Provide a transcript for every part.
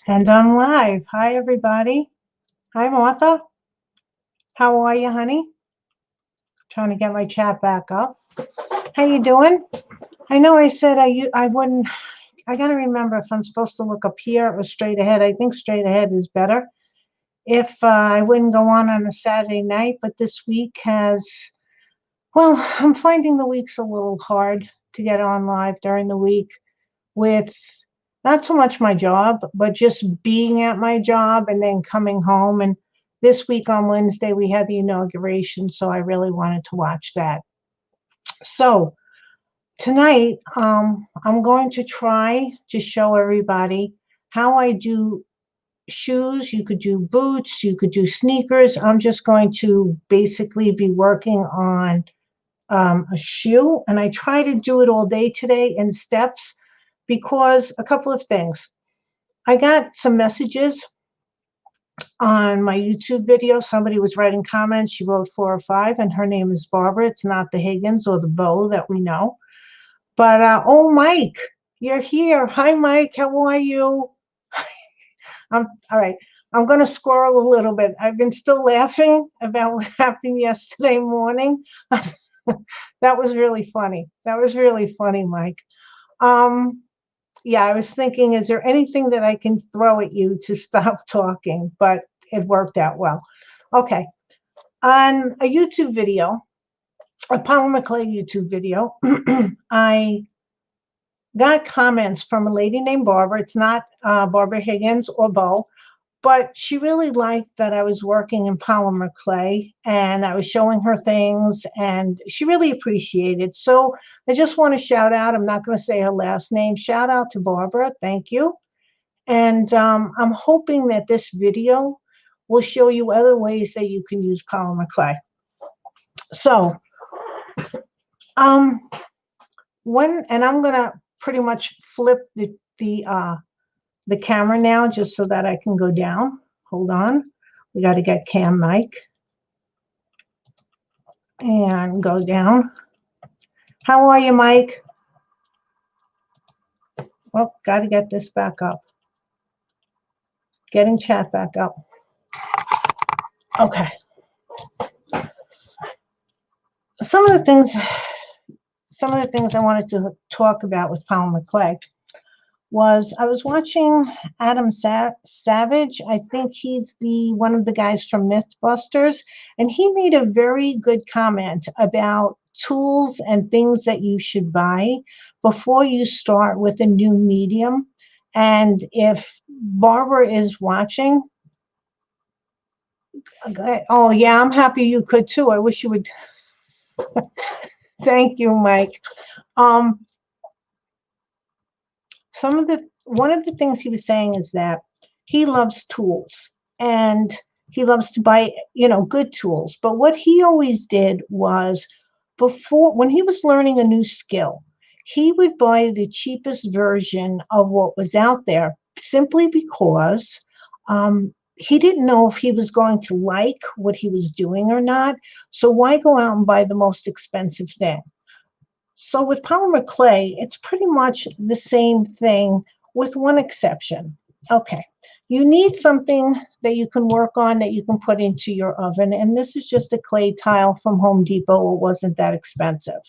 And I'm live. Hi, everybody. Hi, Martha. How are you, honey? Trying to get my chat back up. How you doing? I know I said I wouldn't. I got to remember if I'm supposed to look up here or straight ahead. I think straight ahead is better. If I wouldn't go on a Saturday night, but this week has, well, I'm finding the week's a little hard to get on live during the week with not so much my job, but just being at my job and then coming home. And this week on Wednesday, we had the inauguration, so I really wanted to watch that. So tonight, I'm going to try to show everybody how I do shoes. You could do boots, you could do sneakers. I'm just going to basically be working on a shoe, and I try to do it all day today in steps because a couple of things. I got some messages on my YouTube video. Somebody was writing comments. She wrote 4 or 5, and her name is Barbara. It's not the Higgins or the Bo that we know. But, oh, Mike, you're here. Hi, Mike. How are you? All right. I'm going to squirrel a little bit. I've been still laughing about what happened yesterday morning. That was really funny. That was really funny, Mike. Yeah, I was thinking, is there anything that I can throw at you to stop talking? But it worked out well. Okay. On a YouTube video, a Polymer Clay YouTube video, I got comments from a lady named Barbara. It's not Barbara Higgins or Bo, but she really liked that I was working in polymer clay and I was showing her things, and she really appreciated. So I just want to shout out, I'm not going to say her last name, shout out to Barbara. Thank you. And I'm hoping that this video will show you other ways that you can use polymer clay. So and I'm going to pretty much flip the camera now just so that I can go down. Hold on. We got to get Cam Mike and go down. How are you, Mike? Well, got to get this back up. Getting chat back up. Okay. Some of the things I wanted to talk about with polymer clay was I was watching Adam Savage. I think he's one of the guys from Mythbusters, and he made a very good comment about tools and things that you should buy before you start with a new medium. And if Barbara is watching, oh yeah, I'm happy you could too. I wish you would. Thank you, Mike. One of the things he was saying is that he loves tools and he loves to buy, good tools. But what he always did was, when he was learning a new skill, he would buy the cheapest version of what was out there simply because he didn't know if he was going to like what he was doing or not. So why go out and buy the most expensive thing? So with polymer clay, it's pretty much the same thing with one exception. Okay, you need something that you can work on that you can put into your oven. And this is just a clay tile from Home Depot. It wasn't that expensive.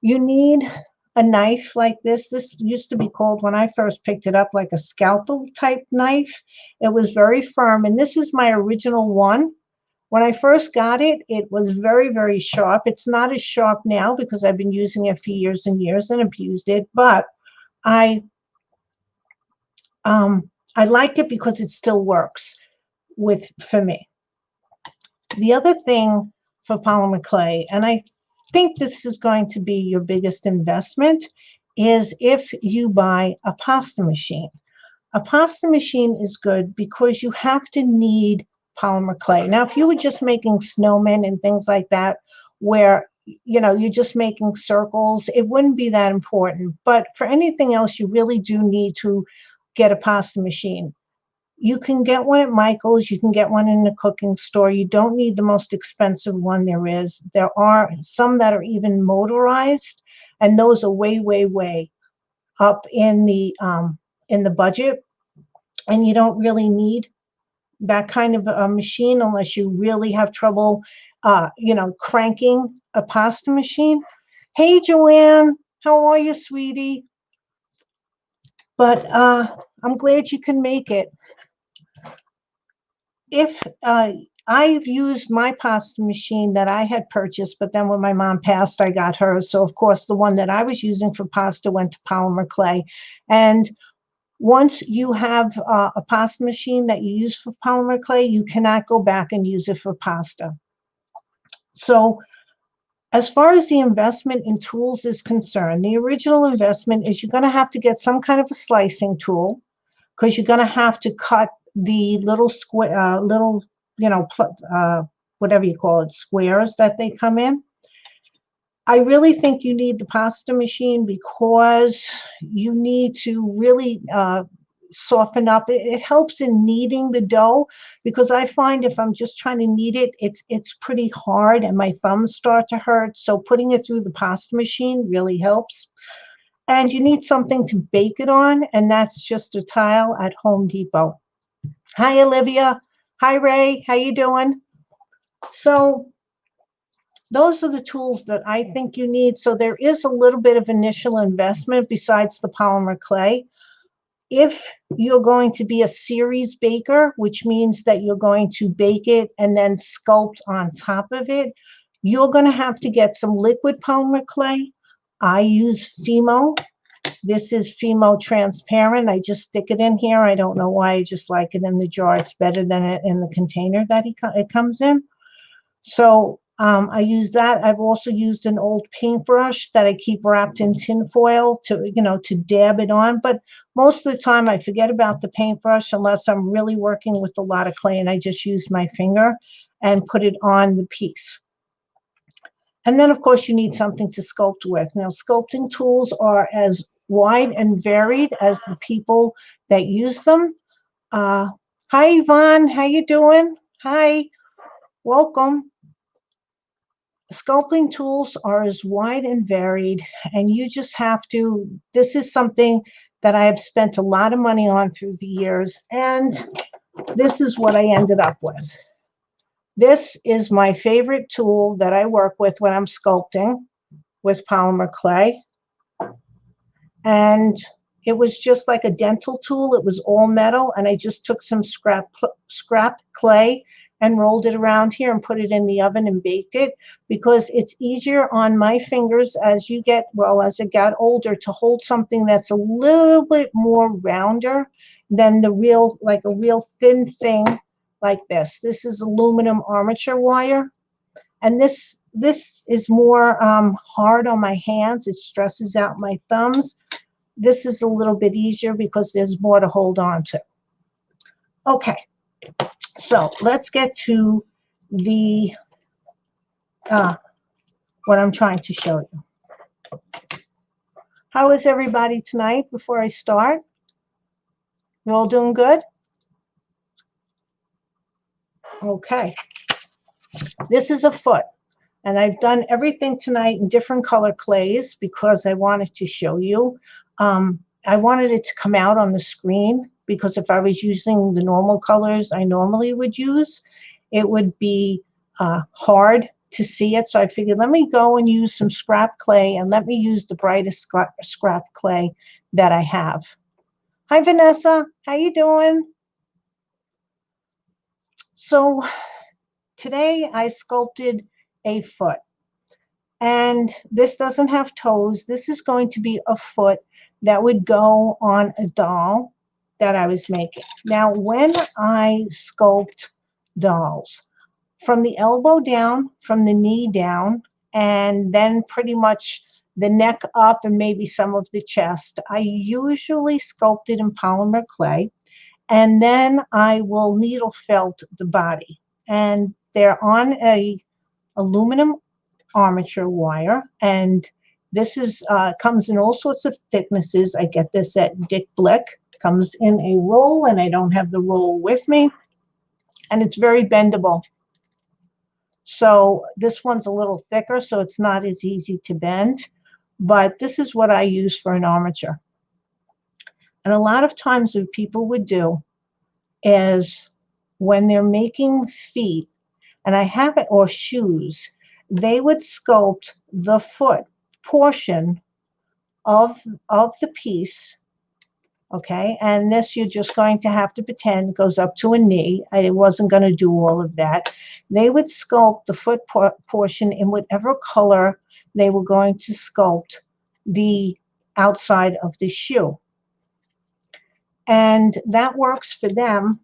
You need a knife like this. This used to be called, when I first picked it up, like a scalpel type knife. It was very firm. And this is my original one. When I first got it, it was very, very sharp. It's not as sharp now because I've been using it for years and years and abused it, but I like it because it still works for me. The other thing for polymer clay, and I think this is going to be your biggest investment, is if you buy a pasta machine. A pasta machine is good because you have to need polymer clay. Now, if you were just making snowmen and things like that, where you're just making circles, it wouldn't be that important. But for anything else, you really do need to get a pasta machine. You can get one at Michael's. You can get one in a cooking store. You don't need the most expensive one there is. There are some that are even motorized, and those are way, way, way up in the budget. and you don't really need that kind of a machine unless you really have trouble, cranking a pasta machine. Hey, Joanne, how are you, sweetie? But I'm glad you can make it. If I've used my pasta machine that I had purchased, but then when my mom passed, I got hers. So, of course, the one that I was using for pasta went to Polymer clay. And once you have a pasta machine that you use for polymer clay, you cannot go back and use it for pasta. So as far as the investment in tools is concerned, the original investment is you're going to have to get some kind of a slicing tool, because you're going to have to cut the little square, whatever you call it, squares that they come in. I really think you need the pasta machine because you need to really soften up. It helps in kneading the dough, because I find if I'm just trying to knead it, it's pretty hard and my thumbs start to hurt. So putting it through the pasta machine really helps. And you need something to bake it on, and that's just a tile at Home Depot. Hi, Olivia. Hi, Ray. How you doing? So those are the tools that I think you need. So there is a little bit of initial investment besides the polymer clay. If you're going to be a series baker, which means that you're going to bake it and then sculpt on top of it, you're going to have to get some liquid polymer clay. I use Fimo. This is Fimo transparent. I just stick it in here. I don't know why. I just like it in the jar. It's better than it in the container that it comes in. So I use that. I've also used an old paintbrush that I keep wrapped in tin foil to dab it on. But most of the time I forget about the paintbrush unless I'm really working with a lot of clay, and I just use my finger and put it on the piece. And then, of course, you need something to sculpt with. Now, sculpting tools are as wide and varied as the people that use them. Hi, Yvonne. How you doing? Hi. Welcome. Sculpting tools are as wide and varied, and you just have to, this is something that I have spent a lot of money on through the years, and this is what I ended up with. This is my favorite tool that I work with when I'm sculpting with polymer clay. And it was just like a dental tool. It was all metal, and I just took some scrap clay and rolled it around here and put it in the oven and baked it, because it's easier on my fingers as I got older to hold something that's a little bit more rounder than a real thin thing like this. This is aluminum armature wire, and this is more hard on my hands. It stresses out my thumbs. This is a little bit easier because there's more to hold on to. Okay. So let's get to the what I'm trying to show you. How is everybody tonight before I start? You all doing good? Okay. This is a foot, and I've done everything tonight in different color clays because I wanted to show you. I wanted it to come out on the screen, because if I was using the normal colors I normally would use, it would be hard to see it. So I figured, let me go and use some scrap clay, and let me use the brightest scrap clay that I have. Hi, Vanessa. How you doing? So today I sculpted a foot, and this doesn't have toes. This is going to be a foot that would go on a doll that I was making. Now, when I sculpt dolls, from the elbow down, from the knee down, and then pretty much the neck up and maybe some of the chest, I usually sculpt it in polymer clay, and then I will needle felt the body. And they're on a aluminum armature wire, and this is comes in all sorts of thicknesses. I get this at Dick Blick. It comes in a roll, and I don't have the roll with me, and it's very bendable. So this one's a little thicker, so it's not as easy to bend, but this is what I use for an armature. And a lot of times what people would do is when they're making feet, and I have it, or shoes, they would sculpt the foot portion of the piece. Okay, and this you're just going to have to pretend goes up to a knee. I wasn't going to do all of that. They would sculpt the foot portion in whatever color they were going to sculpt the outside of the shoe. And that works for them,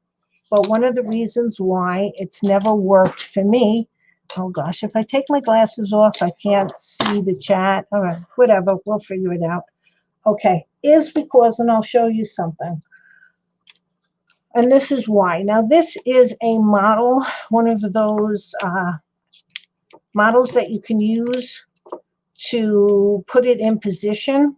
but one of the reasons why it's never worked for me, oh gosh, if I take my glasses off, I can't see the chat. All right, whatever, we'll figure it out. Okay, is because, and I'll show you something. And this is why. Now, this is a model, one of those models that you can use to put it in position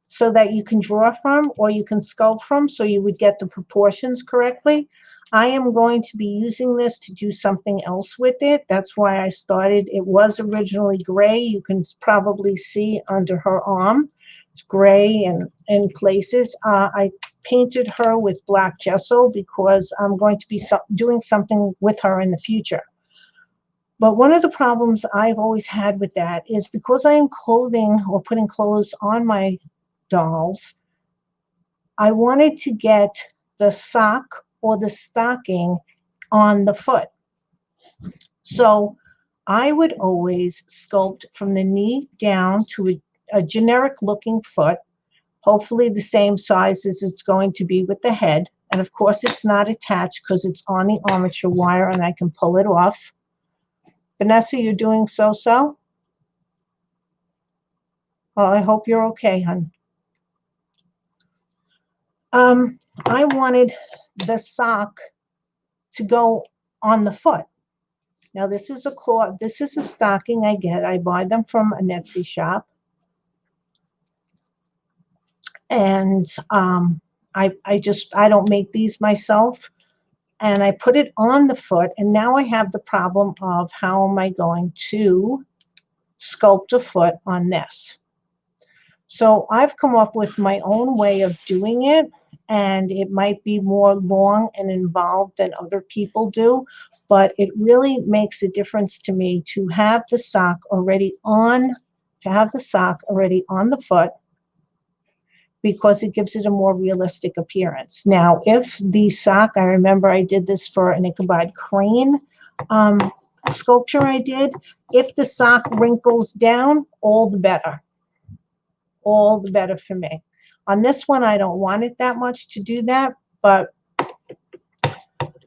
so that you can draw from, or you can sculpt from, so you would get the proportions correctly. I am going to be using this to do something else with it. That's why I started. It was originally gray. You can probably see under her arm. It's gray and in places. I painted her with black gesso because I'm going to be doing something with her in the future. But one of the problems I've always had with that is because I am clothing or putting clothes on my dolls, I wanted to get the sock or the stocking on the foot. So I would always sculpt from the knee down to a generic looking foot, hopefully the same size as it's going to be with the head. And of course it's not attached because it's on the armature wire and I can pull it off. Vanessa, you're doing so-so? Well, I hope you're okay, hon. I wanted the sock to go on the foot. Now this is a cloth, this is a stocking I buy them from a Etsy shop. And I don't make these myself. And I put it on the foot, and now I have the problem of how am I going to sculpt a foot on this. So I've come up with my own way of doing it, and it might be more long and involved than other people do, but it really makes a difference to me to have the sock already on, the foot, because it gives it a more realistic appearance. Now, if the sock, I remember I did this for an Ichabod Crane sculpture I did, if the sock wrinkles down, all the better. All the better for me. On this one, I don't want it that much to do that, but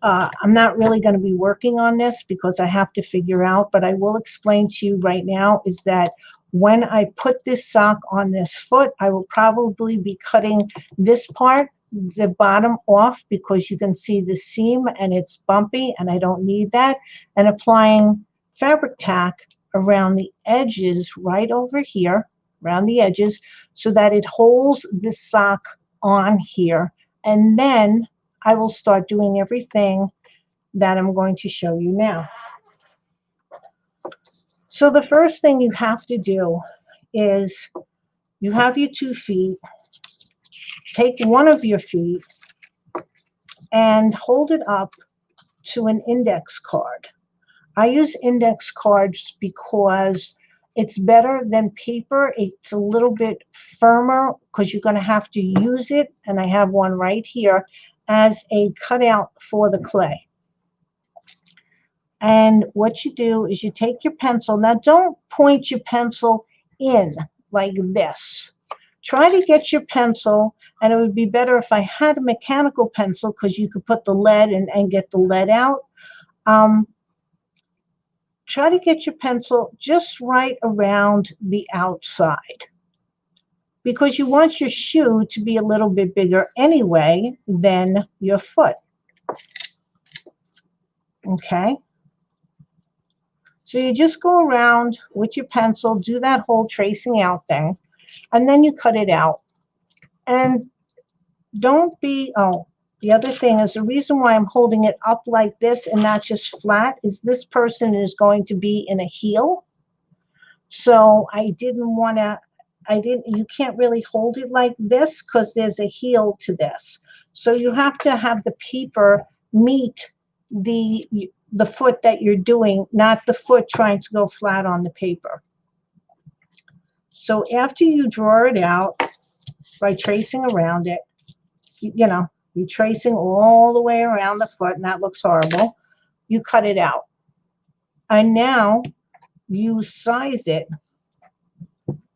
I'm not really going to be working on this because I have to figure out, but I will explain to you right now is that when I put this sock on this foot, I will probably be cutting this part, the bottom, off because you can see the seam and it's bumpy and I don't need that, and applying fabric tack around the edges right over here, around the edges, so that it holds the sock on here. And then I will start doing everything that I'm going to show you now. So the first thing you have to do is you have your 2 feet, take one of your feet and hold it up to an index card. I use index cards because it's better than paper. It's a little bit firmer because you're going to have to use it, and I have one right here, as a cutout for the clay. And what you do is you take your pencil. Now, don't point your pencil in like this. Try to get your pencil, and it would be better if I had a mechanical pencil because you could put the lead and get the lead out. Try to get your pencil just right around the outside because you want your shoe to be a little bit bigger anyway than your foot. Okay? So you just go around with your pencil, do that whole tracing out thing, and then you cut it out. And don't be, the other thing is the reason why I'm holding it up like this and not just flat is this person is going to be in a heel. So I didn't want to you can't really hold it like this because there's a heel to this. So you have to have the paper meet the foot that you're doing, not the foot trying to go flat on the paper. So after you draw it out by tracing around it, you're tracing all the way around the foot, and that looks horrible. You cut it out. And now you size it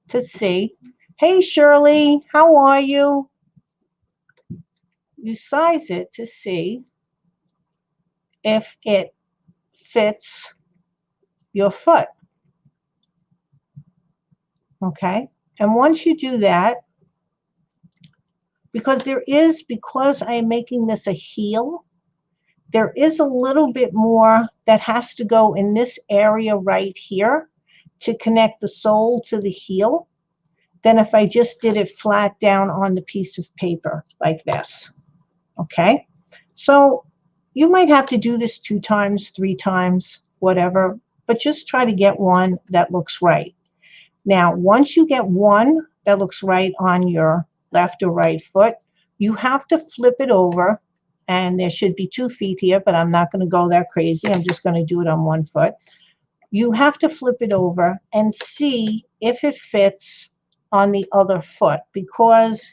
to see. Hey, Shirley, how are you? You size it to see if it fits your foot. Okay? And once you do that, because I am making this a heel, there is a little bit more that has to go in this area right here to connect the sole to the heel than if I just did it flat down on the piece of paper like this. Okay? So you might have to do this 2 times, 3 times, whatever, but just try to get one that looks right. Now, once you get one that looks right on your left or right foot, you have to flip it over, and there should be 2 feet here, but I'm not going to go that crazy. I'm just going to do it on 1 foot. You have to flip it over and see if it fits on the other foot, because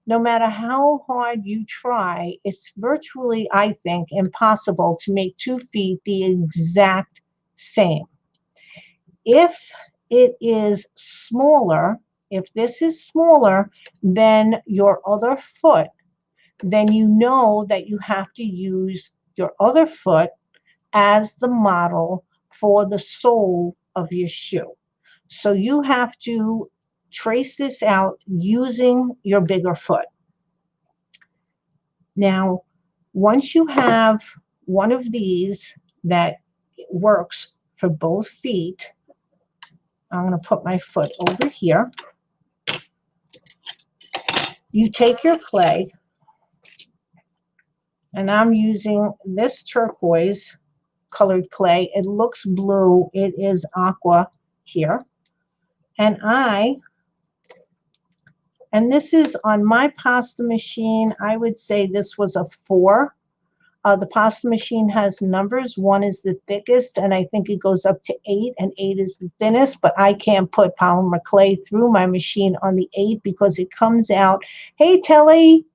no matter how hard you try, it's virtually, I think, impossible to make 2 feet the exact same. If it is smaller, if this is smaller than your other foot, then you know that you have to use your other foot as the model for the sole of your shoe. So you have to trace this out using your bigger foot. Now, once you have one of these that works for both feet, I'm going to put my foot over here. You take your clay, and I'm using this turquoise colored clay. It looks blue. It is aqua here. And this is on my pasta machine. I would say this was a 4. The pasta machine has numbers. 1 is the thickest, and I think it goes up to 8, and 8 is the thinnest, but I can't put polymer clay through my machine on the 8 because it comes out. Hey, Telly.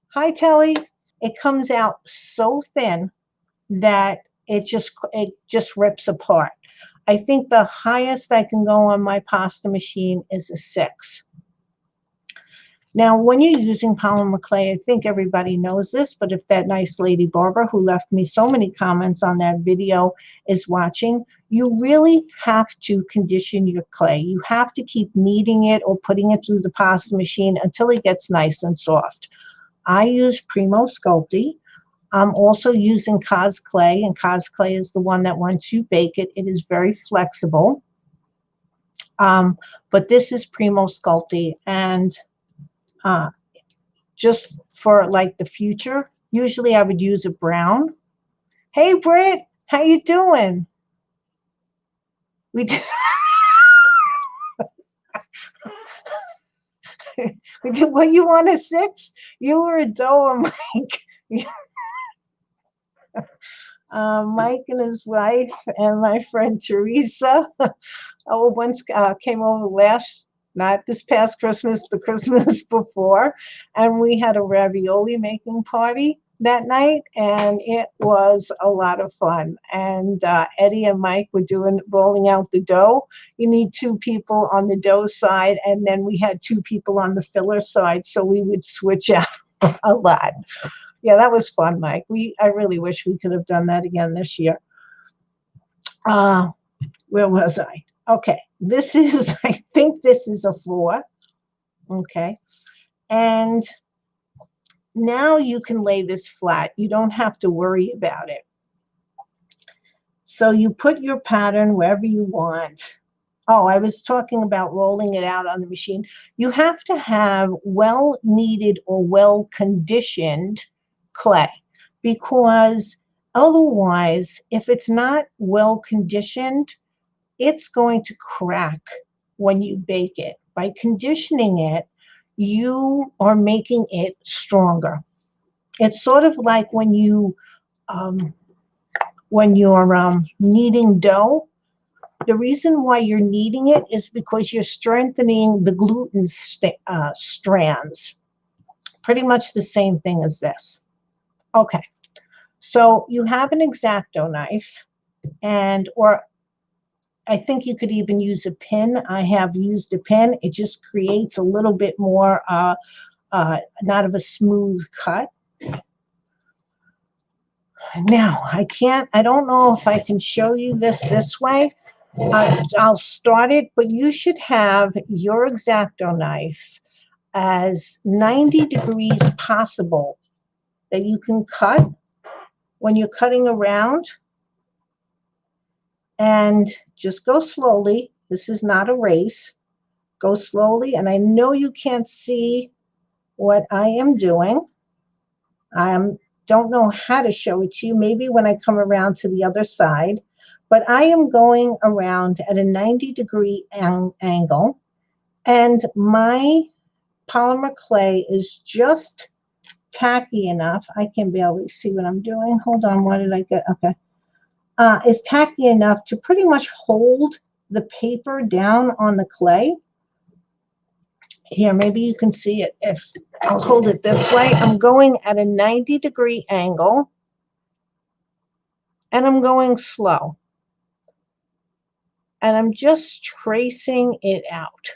Hi, Telly. It comes out so thin that it just rips apart. I think the highest I can go on my pasta machine is a 6. Now, when you're using polymer clay, I think everybody knows this, but if that nice lady Barbara, who left me so many comments on that video, is watching, you really have to condition your clay. You have to keep kneading it or putting it through the pasta machine until it gets nice and soft. I use Primo Sculpti. I'm also using Cos clay, and Cos clay is the one that once you bake it, it is very flexible. But this is Primo Sculpti, and just for like the future, usually I would use a brown. Hey, Britt, how you doing? We did. We did. Well, you want a 6? You were a doe, Mike. Mike and his wife and my friend Teresa once came over not this past Christmas, the Christmas before, and we had a ravioli making party that night, and it was a lot of fun. And Eddie and Mike were rolling out the dough. You need 2 people on the dough side, and then we had 2 people on the filler side, so we would switch out a lot. Yeah, that was fun, Mike. I really wish we could have done that again this year. Where was I? Okay, I think this is a 4. Okay, and now you can lay this flat. You don't have to worry about it. So you put your pattern wherever you want. Oh, I was talking about rolling it out on the machine. You have to have well-kneaded or well-conditioned clay, because otherwise, if it's not well-conditioned, it's going to crack when you bake it. by conditioning it, you are making it stronger. It's sort of like when you're kneading dough. The reason why you're kneading it is because you're strengthening the gluten strands. Pretty much the same thing as this. Okay, so you have an X-Acto knife, or I think you could even use a pin. I have used a pin. It just creates a little bit more, not of a smooth cut. Now, I don't know if I can show you this way. I'll start it, but you should have your X-Acto knife as 90 degrees possible that you can cut when you're cutting around. And just go slowly. This is not a race. Go slowly. And I know you can't see what I am doing. Don't know how to show it to you. Maybe when I come around to the other side. But I am going around at a 90-degree angle. And my polymer clay is just tacky enough. I can barely see what I'm doing. Hold on. What did I get? Okay. Is tacky enough to pretty much hold the paper down on the clay. Here, maybe you can see it. If I'll hold it this way, I'm going at a 90-degree angle, and I'm going slow. And I'm just tracing it out.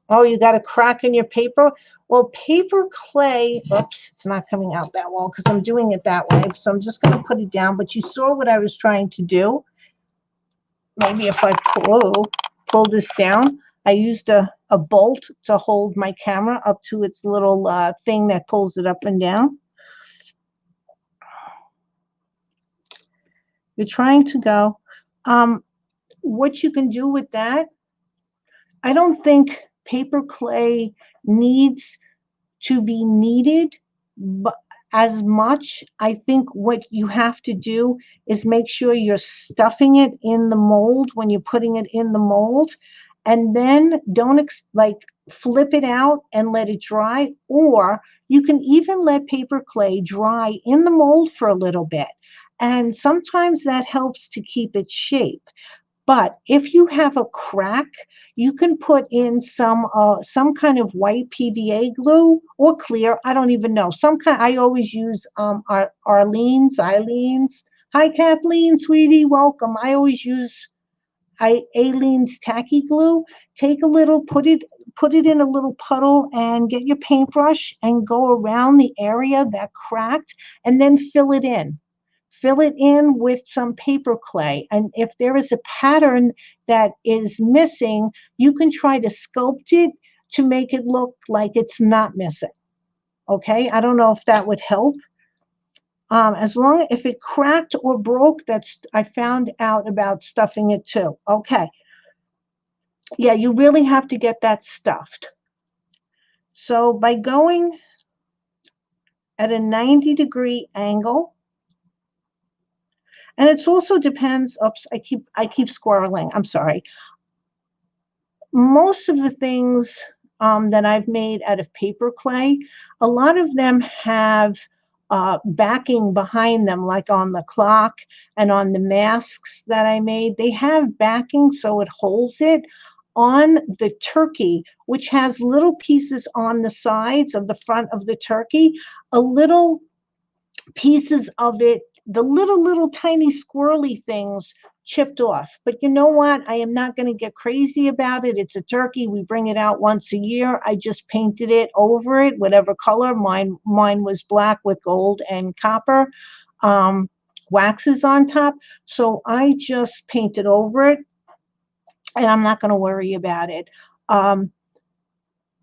Oh, you got a crack in your paper? Well, paper clay, oops, it's not coming out that well because I'm doing it that way. So I'm just going to put it down. But you saw what I was trying to do. Maybe if I pull this down, I used a bolt to hold my camera up to its little thing that pulls it up and down. You're trying to go. What you can do with that, I don't think paper clay needs to be kneaded but as much. I think what you have to do is make sure you're stuffing it in the mold when you're putting it in the mold, and then don't flip it out and let it dry, or you can even let paper clay dry in the mold for a little bit, and sometimes that helps to keep its shape. But if you have a crack, you can put in some kind of white PVA glue or clear. I don't even know. I always use Eileen's. Hi, Kathleen, sweetie, welcome. I always use Eileen's tacky glue. Take a little, put it in a little puddle, and get your paintbrush and go around the area that cracked, and then fill it in. Fill it in with some paper clay. And if there is a pattern that is missing, you can try to sculpt it to make it look like it's not missing. Okay, I don't know if that would help. If it cracked or broke, I found out about stuffing it too. Okay. Yeah, you really have to get that stuffed. So by going at a 90-degree angle, and it also depends. Oops, I keep squirreling. I'm sorry. Most of the things that I've made out of paper clay, a lot of them have backing behind them, like on the clock and on the masks that I made. They have backing so it holds it. On the turkey, which has little pieces on the sides of the front of the turkey, a little pieces of it, the little tiny squirrely things chipped off. But you know what? I am not going to get crazy about it. It's a turkey. We bring it out once a year. I just painted it over it, whatever color. Mine was black with gold and copper waxes on top. So I just painted over it, and I'm not going to worry about it.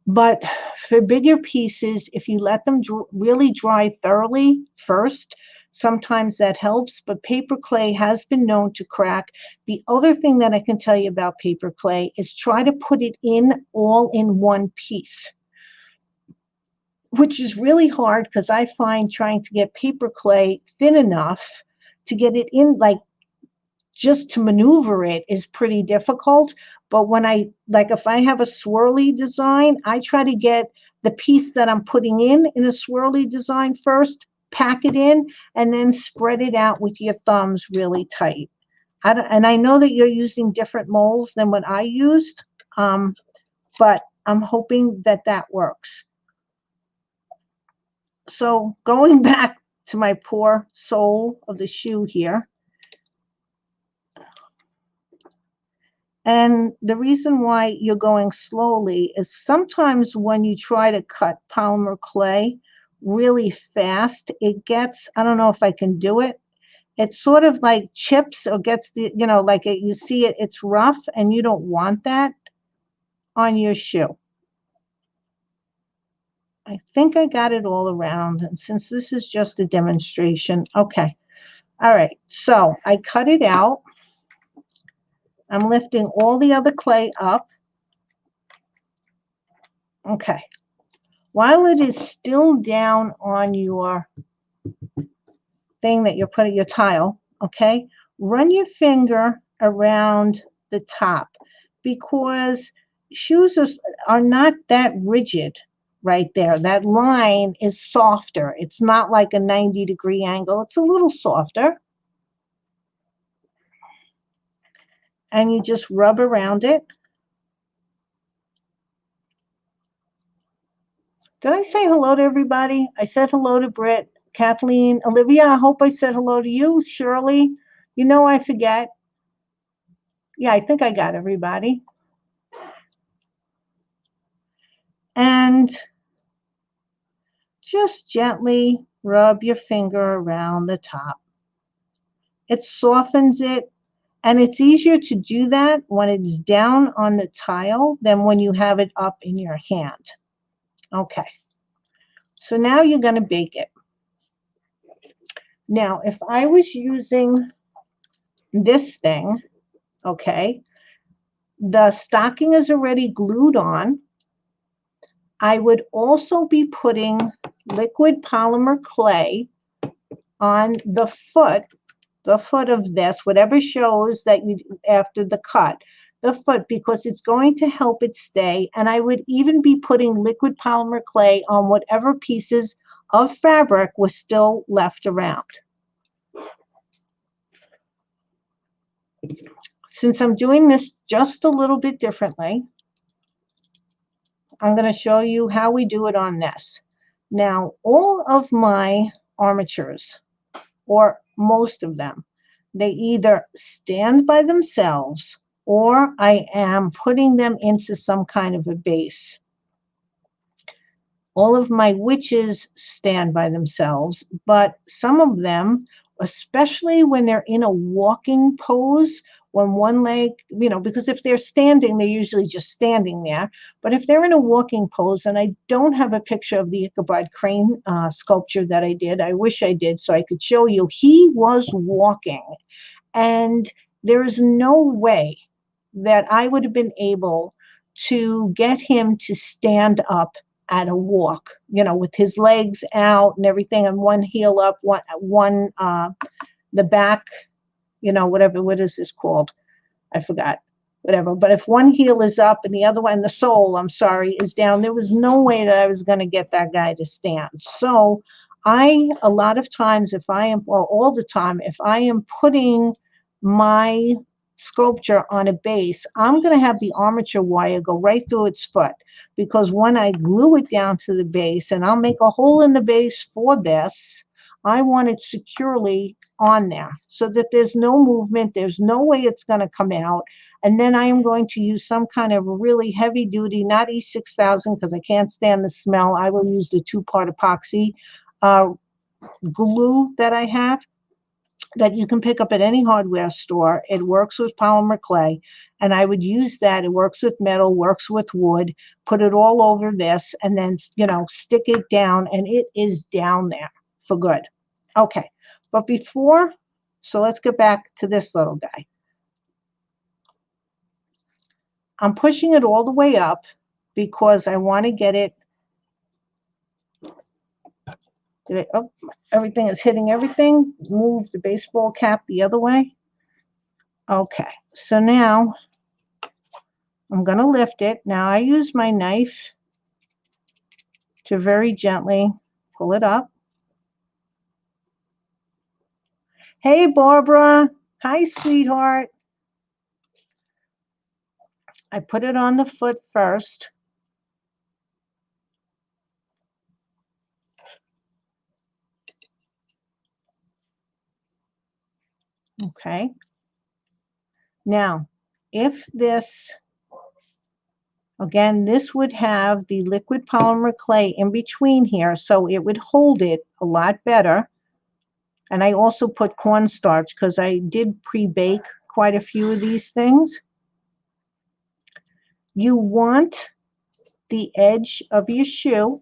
But for bigger pieces, if you let them really dry thoroughly first, sometimes that helps, but paper clay has been known to crack. The other thing that I can tell you about paper clay is try to put it in all in one piece. which is really hard because I find trying to get paper clay thin enough to get it in, like just to maneuver it is pretty difficult. But when if I have a swirly design, I try to get the piece that I'm putting in a swirly design first, pack it in, and then spread it out with your thumbs really tight. And I know that you're using different molds than what I used, but I'm hoping that that works. So going back to my poor sole of the shoe here. And the reason why you're going slowly is sometimes when you try to cut polymer clay really fast, it gets, I don't know if I can do it. It's sort of like chips or gets the, like you see it, it's rough and you don't want that on your shoe. I think I got it all around. And since this is just a demonstration, okay. All right, so I cut it out. I'm lifting all the other clay up. Okay. While it is still down on your thing that you're putting, your tile, okay, run your finger around the top because shoes are not that rigid right there. That line is softer. It's not like a 90-degree angle. It's a little softer. And you just rub around it. Did I say hello to everybody? I said hello to Britt, Kathleen, Olivia. I hope I said hello to you. Shirley, I forget. Yeah, I think I got everybody. And just gently rub your finger around the top. It softens it. And it's easier to do that when it's down on the tile than when you have it up in your hand. Okay. So now you're going to bake it. Now, if I was using this thing, okay, the stocking is already glued on. I would also be putting liquid polymer clay on the foot of this, whatever shows that you after the cut, the foot, because it's going to help it stay. And I would even be putting liquid polymer clay on whatever pieces of fabric was still left around. Since I'm doing this just a little bit differently, I'm going to show you how we do it on this. Now, all of my armatures, or most of them, they either stand by themselves or I am putting them into some kind of a base. All of my witches stand by themselves, but some of them, especially when they're in a walking pose, when one leg, because if they're standing, they're usually just standing there. But if they're in a walking pose, and I don't have a picture of the Ichabod Crane sculpture that I did, I wish I did so I could show you, he was walking. And there is no way that I would have been able to get him to stand up at a walk, with his legs out and everything, and one heel up, one the back, what is this called? I forgot, whatever. But if one heel is up and the other one, the sole, I'm sorry, is down, there was no way that I was going to get that guy to stand. So a lot of times, all the time, if I am putting my sculpture on a base, I'm going to have the armature wire go right through its foot, because when I glue it down to the base, and I'll make a hole in the base for this, I want it securely on there so that there's no movement, there's no way it's going to come out. And then I am going to use some kind of really heavy duty, not E6000 because I can't stand the smell. I will use the 2-part epoxy glue that I have, that you can pick up at any hardware store. It works with polymer clay, and I would use that. It works with metal, works with wood, put it all over this, and then, stick it down, and it is down there for good. Okay, but so let's get back to this little guy. I'm pushing it all the way up because I want to get it Oh, everything is hitting everything. Move the baseball cap the other way. Okay, so now I'm going to lift it. Now I use my knife to very gently pull it up. Hey, Barbara. Hi, sweetheart. I put it on the foot first. Okay. Now, if this, again, this would have the liquid polymer clay in between here, so it would hold it a lot better. And I also put cornstarch because I did pre-bake quite a few of these things. You want the edge of your shoe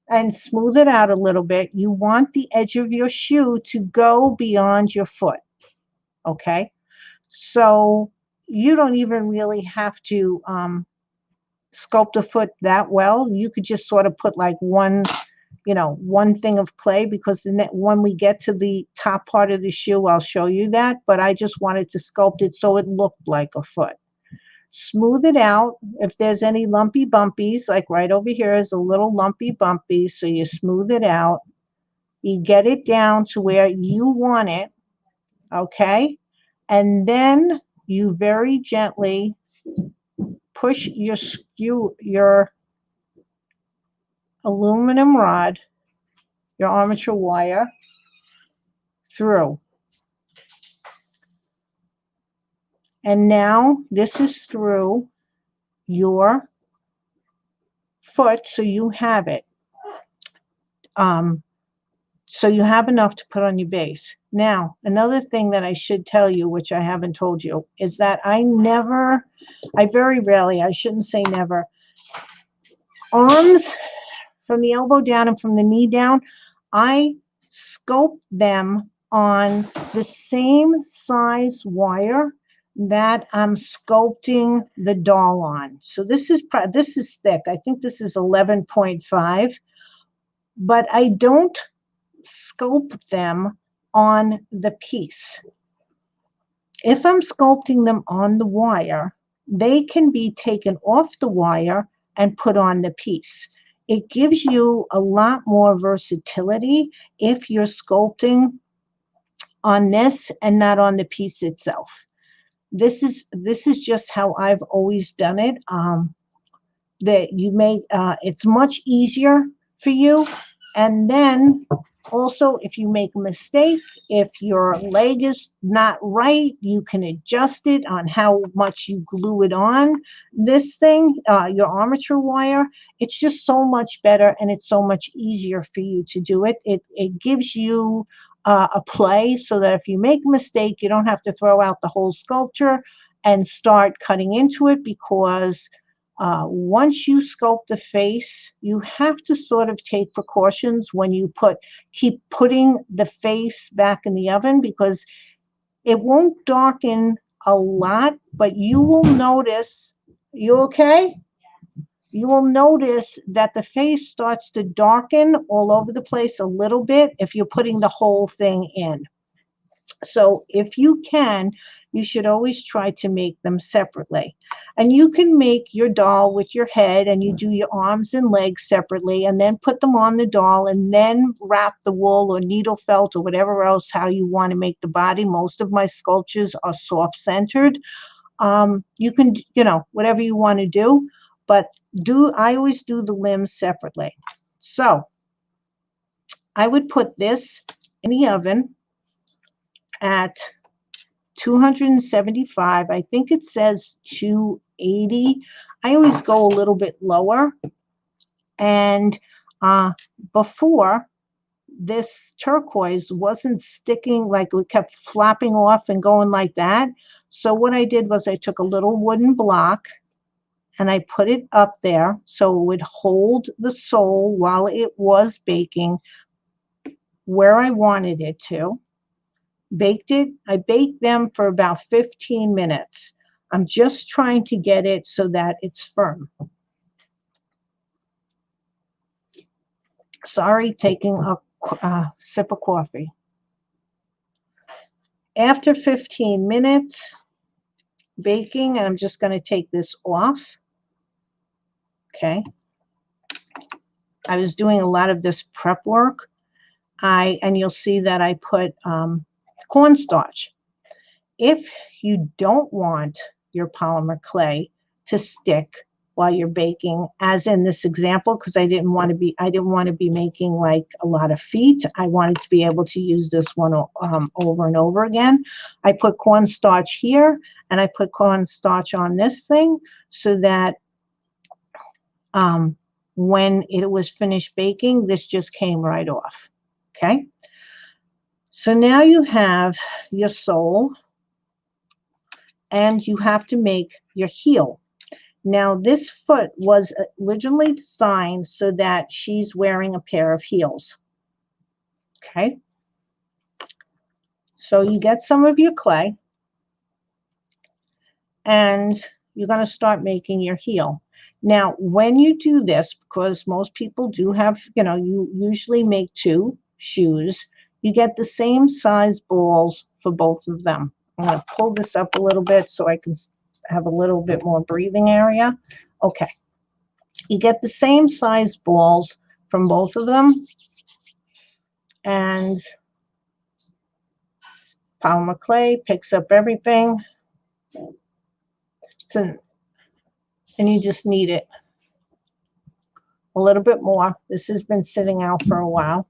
and smooth it out a little bit. You want the edge of your shoe to go beyond your foot. Okay, so you don't even really have to sculpt a foot that well. You could just sort of put like one thing of clay, because when we get to the top part of the shoe, I'll show you that. But I just wanted to sculpt it so it looked like a foot. Smooth it out. If there's any lumpy bumpies, like right over here is a little lumpy bumpy, so you smooth it out. You get it down to where you want it, okay? And then you very gently push your aluminum rod, your armature wire, through. And now this is through your foot, so you have it. So you have enough to put on your base. Now, another thing that I should tell you, which I haven't told you, is that I very rarely, I shouldn't say never, arms from the elbow down and from the knee down, I sculpt them on the same size wire that I'm sculpting the doll on. So this is thick. I think this is 11.5, but I don't sculpt them on the piece. If I'm sculpting them on the wire, they can be taken off the wire and put on the piece. It gives you a lot more versatility if you're sculpting on this and not on the piece itself. This is just how I've always done it. It's much easier for you. And then also, if you make a mistake, if your leg is not right, you can adjust it on how much you glue it on. This thing, your armature wire, it's just so much better, and it's so much easier for you to do it. It gives you a play, so that if you make a mistake, you don't have to throw out the whole sculpture and start cutting into it, because once you sculpt the face, you have to sort of take precautions when you keep putting the face back in the oven, because it won't darken a lot, but you will notice, you okay? You will notice that the face starts to darken all over the place a little bit if you're putting the whole thing in. So if you can, you should always try to make them separately. And you can make your doll with your head, and you do your arms and legs separately, and then put them on the doll, and then wrap the wool or needle felt or whatever else, how you want to make the body. Most of my sculptures are soft centered. You can, whatever you want to do, but I always do the limbs separately. So I would put this in the oven at 275. I think it says 280. I always go a little bit lower. And before, this turquoise wasn't sticking, like it kept flapping off and going like that. So what I did was I took a little wooden block and I put it up there so it would hold the sole while it was baking where I wanted it to. I baked them for about 15 minutes. I'm just trying to get it so that it's firm. Sorry, taking sip of coffee. After 15 minutes baking, and I'm just going to take this off. Okay. I was doing a lot of this prep work. And you'll see that I put cornstarch. If you don't want your polymer clay to stick while you're baking, as in this example, because I didn't want to be making like a lot of feet. I wanted to be able to use this one over and over again. I put cornstarch here, and I put cornstarch on this thing so that when it was finished baking, this just came right off. Okay. So now you have your sole, and you have to make your heel. Now this foot was originally designed so that she's wearing a pair of heels. Okay. So you get some of your clay, and you're going to start making your heel. Now, when you do this, because most people do have, you usually make 2 shoes, you get the same size balls for both of them. I'm going to pull this up a little bit so I can have a little bit more breathing area. Okay. You get the same size balls from both of them. And polymer clay picks up everything. And you just knead it a little bit more. This has been sitting out for a while.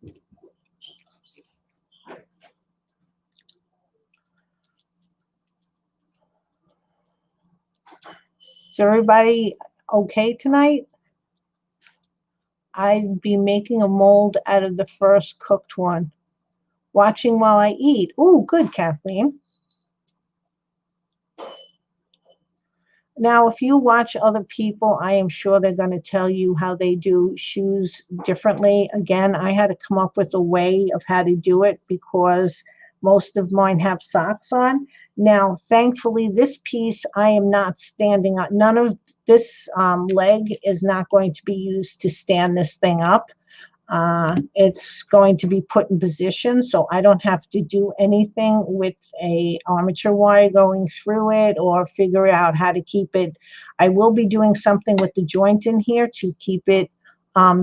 Is everybody okay tonight? I'd be making a mold out of the first cooked one. Watching while I eat. Ooh, good, Kathleen. Now, if you watch other people, I am sure they're going to tell you how they do shoes differently. Again, I had to come up with a way of how to do it because most of mine have socks on. Now, thankfully, this piece, I am not standing on. None of this leg is not going to be used to stand this thing up. It's going to be put in position, so I don't have to do anything with a armature wire going through it or figure out how to keep it. I will be doing something with the joint in here to keep it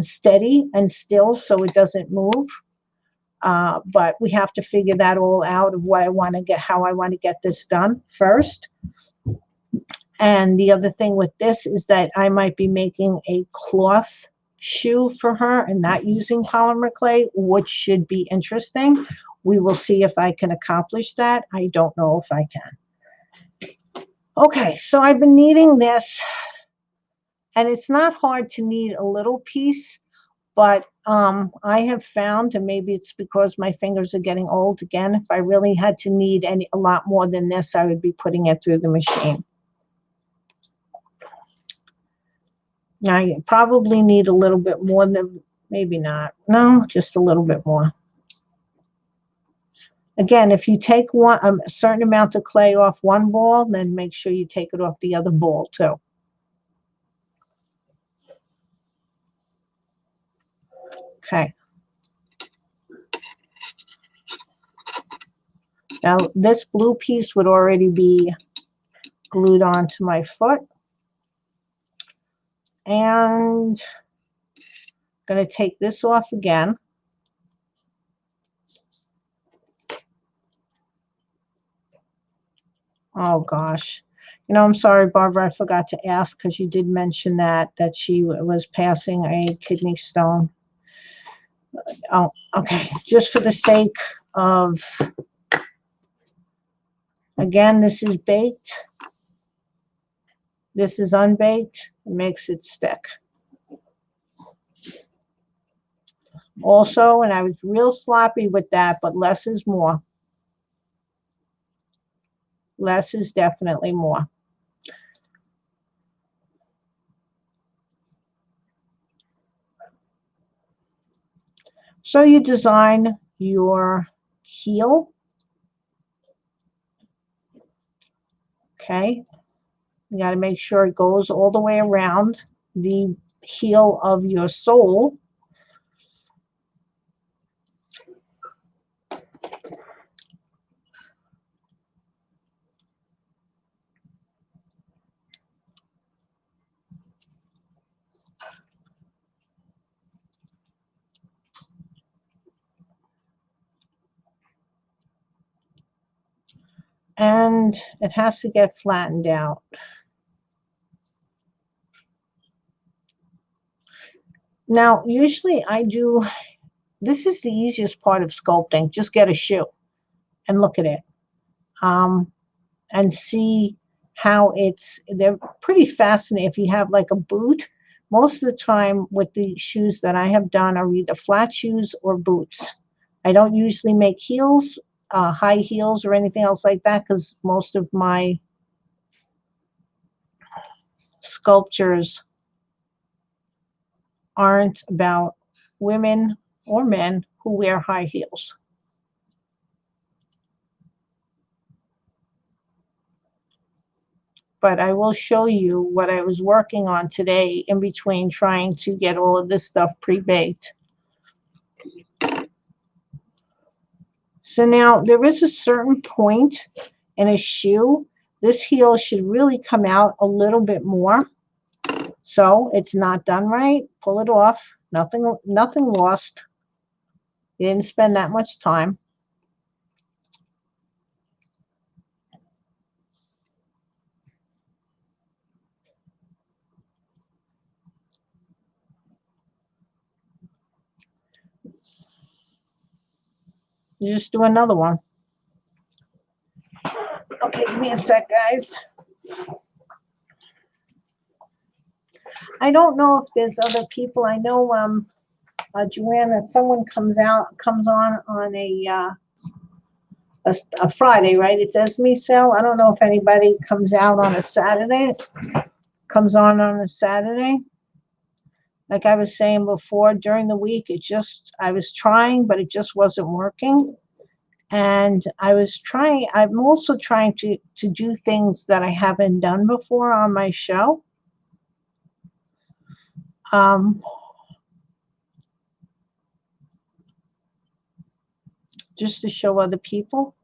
steady and still so it doesn't move. But we have to figure that all out of what I want to get, how I want to get this done first. And the other thing with this is that I might be making a cloth shoe for her and not using polymer clay, which should be interesting. We will see if I can accomplish that. I don't know if I can. Okay, so I've been kneading this, and it's not hard to knead a little piece, but I have found, and maybe it's because my fingers are getting old again, if I really had to knead a lot more than this, I would be putting it through the machine. Now you probably need a little bit more than, maybe not. No, just a little bit more. Again, if you take a certain amount of clay off one ball, then make sure you take it off the other ball too. Okay. Now this blue piece would already be glued onto my foot. And I'm going to take this off again. Oh gosh. I'm sorry, Barbara, I forgot to ask because you did mention that she was passing a kidney stone. Oh, okay. Just for the sake of, again, this is baked. This is unbaked. It makes it stick. Also, and I was real sloppy with that, but less is more. Less is definitely more. So you design your heel. Okay. You got to make sure it goes all the way around the heel of your sole. and it has to get flattened out. Now, usually I do, this is the easiest part of sculpting. Just get a shoe and look at it, and see how they're pretty fascinating. If you have like a boot, most of the time with the shoes that I have done are either flat shoes or boots. I don't usually make heels, high heels or anything else like that, because most of my sculptures aren't about women or men who wear high heels. But I will show you what I was working on today in between trying to get all of this stuff pre-baked. So now there is a certain point in a shoe. This heel should really come out a little bit more. So it's not done right. Pull it off. Nothing lost. You didn't spend that much time. You just do another one. Okay, give me a sec, guys. I don't know if there's other people. I know Joanne, that someone comes on a Friday, right? It's Esme sale. I don't know if anybody comes out on a Saturday. Comes on a Saturday. Like I was saying before, during the week, I was trying, but it just wasn't working. And I'm also trying to do things that I haven't done before on my show. Just to show other people,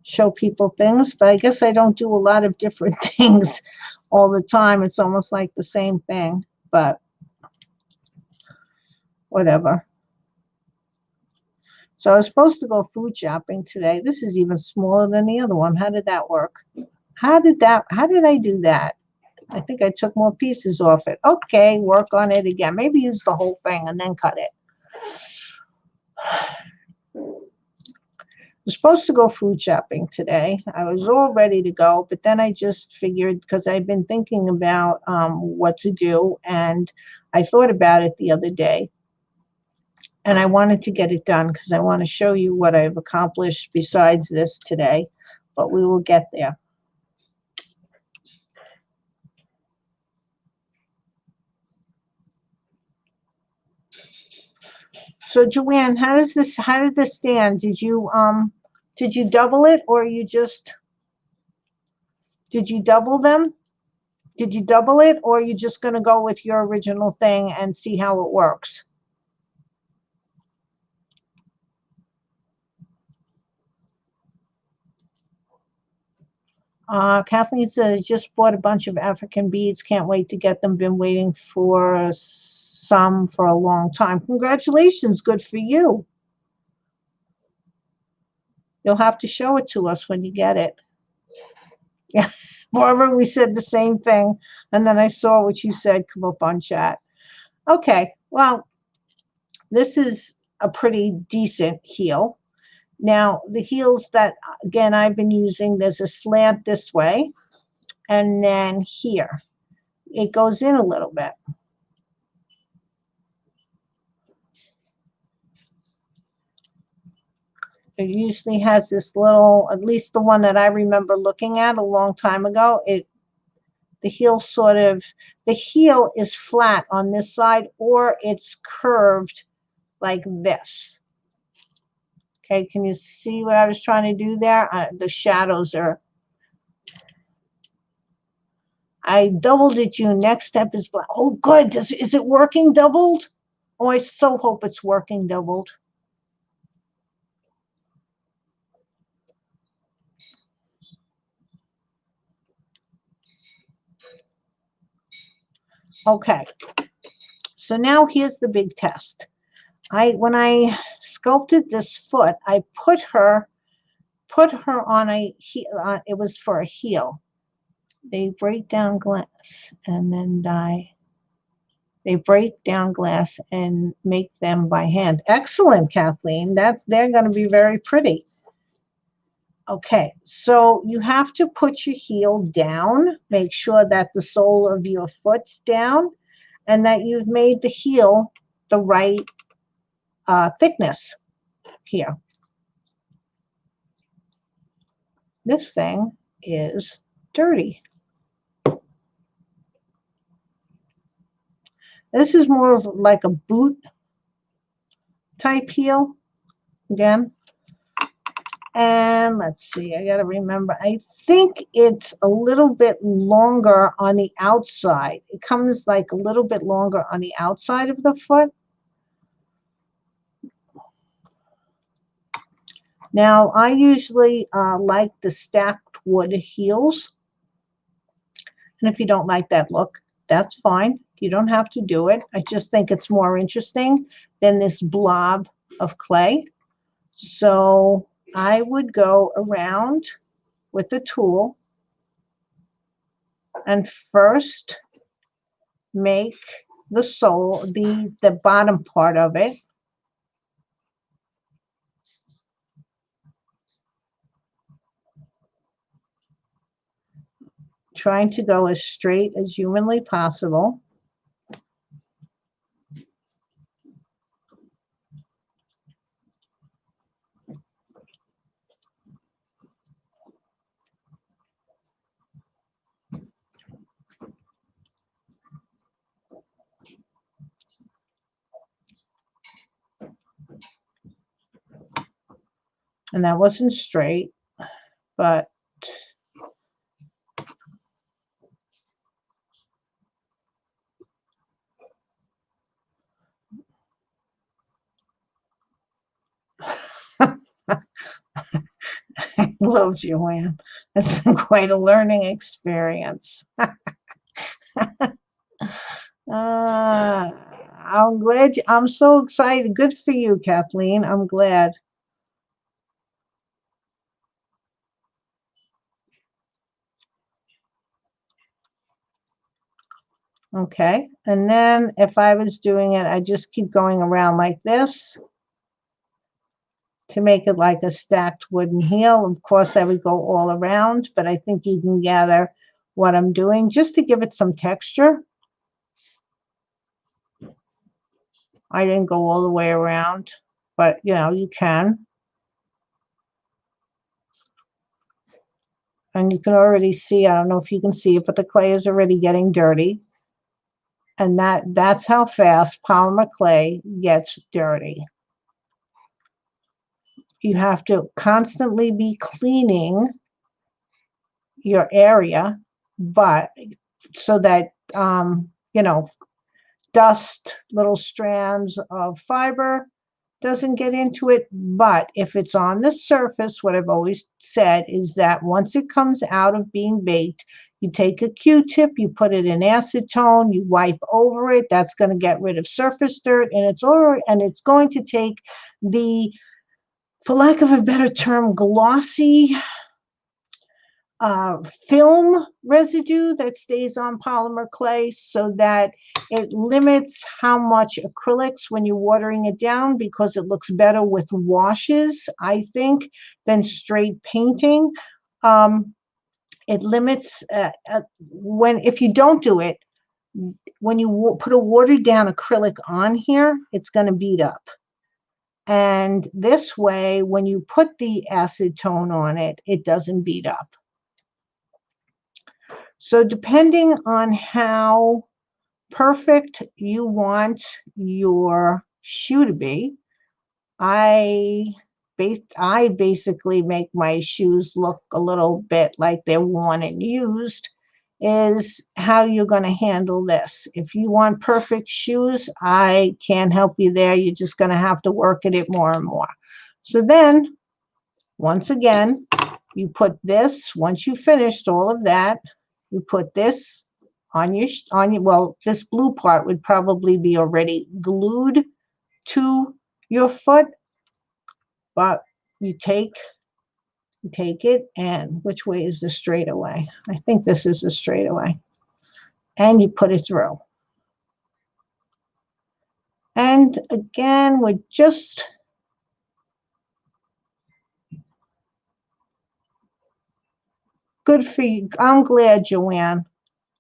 show people things. But I guess I don't do a lot of different things all the time. It's almost like the same thing, but whatever. So I was supposed to go food shopping today. This is even smaller than the other one. How did that work? How did I do that? I think I took more pieces off it. Okay, work on it again. Maybe use the whole thing and then cut it. I was supposed to go food shopping today. I was all ready to go, but then I just figured, because I've been thinking about what to do, and I thought about it the other day, and I wanted to get it done because I want to show you what I've accomplished besides this today, but we will get there. So Joanne, how did this stand? Did you double it, or did you double them? Did you double it, or are you just going to go with your original thing and see how it works? Kathleen says, just bought a bunch of African beads. Can't wait to get them. Been waiting for some for a long time. Congratulations. Good for you. You'll have to show it to us when you get it. Yeah, Barbara, we said the same thing. And then I saw what you said come up on chat. Okay, well, this is a pretty decent heel. Now, the heels that, again, I've been using, there's a slant this way, and then here. It goes in a little bit. It usually has this little, at least the one that I remember looking at a long time ago, the heel is flat on this side, or it's curved like this. Okay, can you see what I was trying to do there? The shadows are, I doubled it, June. Next step is black. Oh, good. Is it working doubled? Oh, I so hope it's working doubled. Okay, so now here's the big test. When I sculpted this foot, I put her put her on a heel. It was for a heel. They break down glass and then dye. They break down glass and make them by hand. Excellent, Kathleen. They're going to be very pretty. Okay, so you have to put your heel down. Make sure that the sole of your foot's down and that you've made the heel the right thickness here. This thing is dirty. This is more of like a boot type heel again. And let's see, I got to remember, I think it's a little bit longer on the outside. It comes like a little bit longer on the outside of the foot. Now, I usually like the stacked wood heels. And if you don't like that look, that's fine. You don't have to do it. I just think it's more interesting than this blob of clay. So I would go around with the tool and first make the sole, the bottom part of it. Trying to go as straight as humanly possible. And that wasn't straight, but I love Joanne. It's been quite a learning experience. I'm glad. I'm so excited. Good for you, Kathleen. I'm glad. Okay, and then if I was doing it, I just keep going around like this to make it like a stacked wooden heel. Of course, I would go all around, but I think you can gather what I'm doing just to give it some texture. I didn't go all the way around, but you know, you can. And you can already see, I don't know if you can see it, but the clay is already getting dirty. And that's how fast polymer clay gets dirty. You have to constantly be cleaning your area, but so that you know, dust, little strands of fiber doesn't get into it. But if it's on the surface, what I've always said is that once it comes out of being baked, you take a Q-tip, you put it in acetone, you wipe over it. That's going to get rid of surface dirt, and it's going to take the, for lack of a better term, glossy film residue that stays on polymer clay, so that it limits how much acrylics when you're watering it down, because it looks better with washes, I think, than straight painting. It limits if you don't do it, when you put a watered down acrylic on here, it's going to beat up. And this way, when you put the acetone on it, it doesn't beat up. So depending on how perfect you want your shoe to be, I basically make my shoes look a little bit like they're worn and used, is how you're going to handle this. If you want perfect shoes, I can't help you there. You're just going to have to work at it more and more. So then, once again, you put this, once you finished all of that, you put this on your, well, this blue part would probably be already glued to your foot, but you take You take it, and which way is the straightaway? I think this is the straightaway. And you put it through. And again, we're just good for you. I'm glad, Joanne.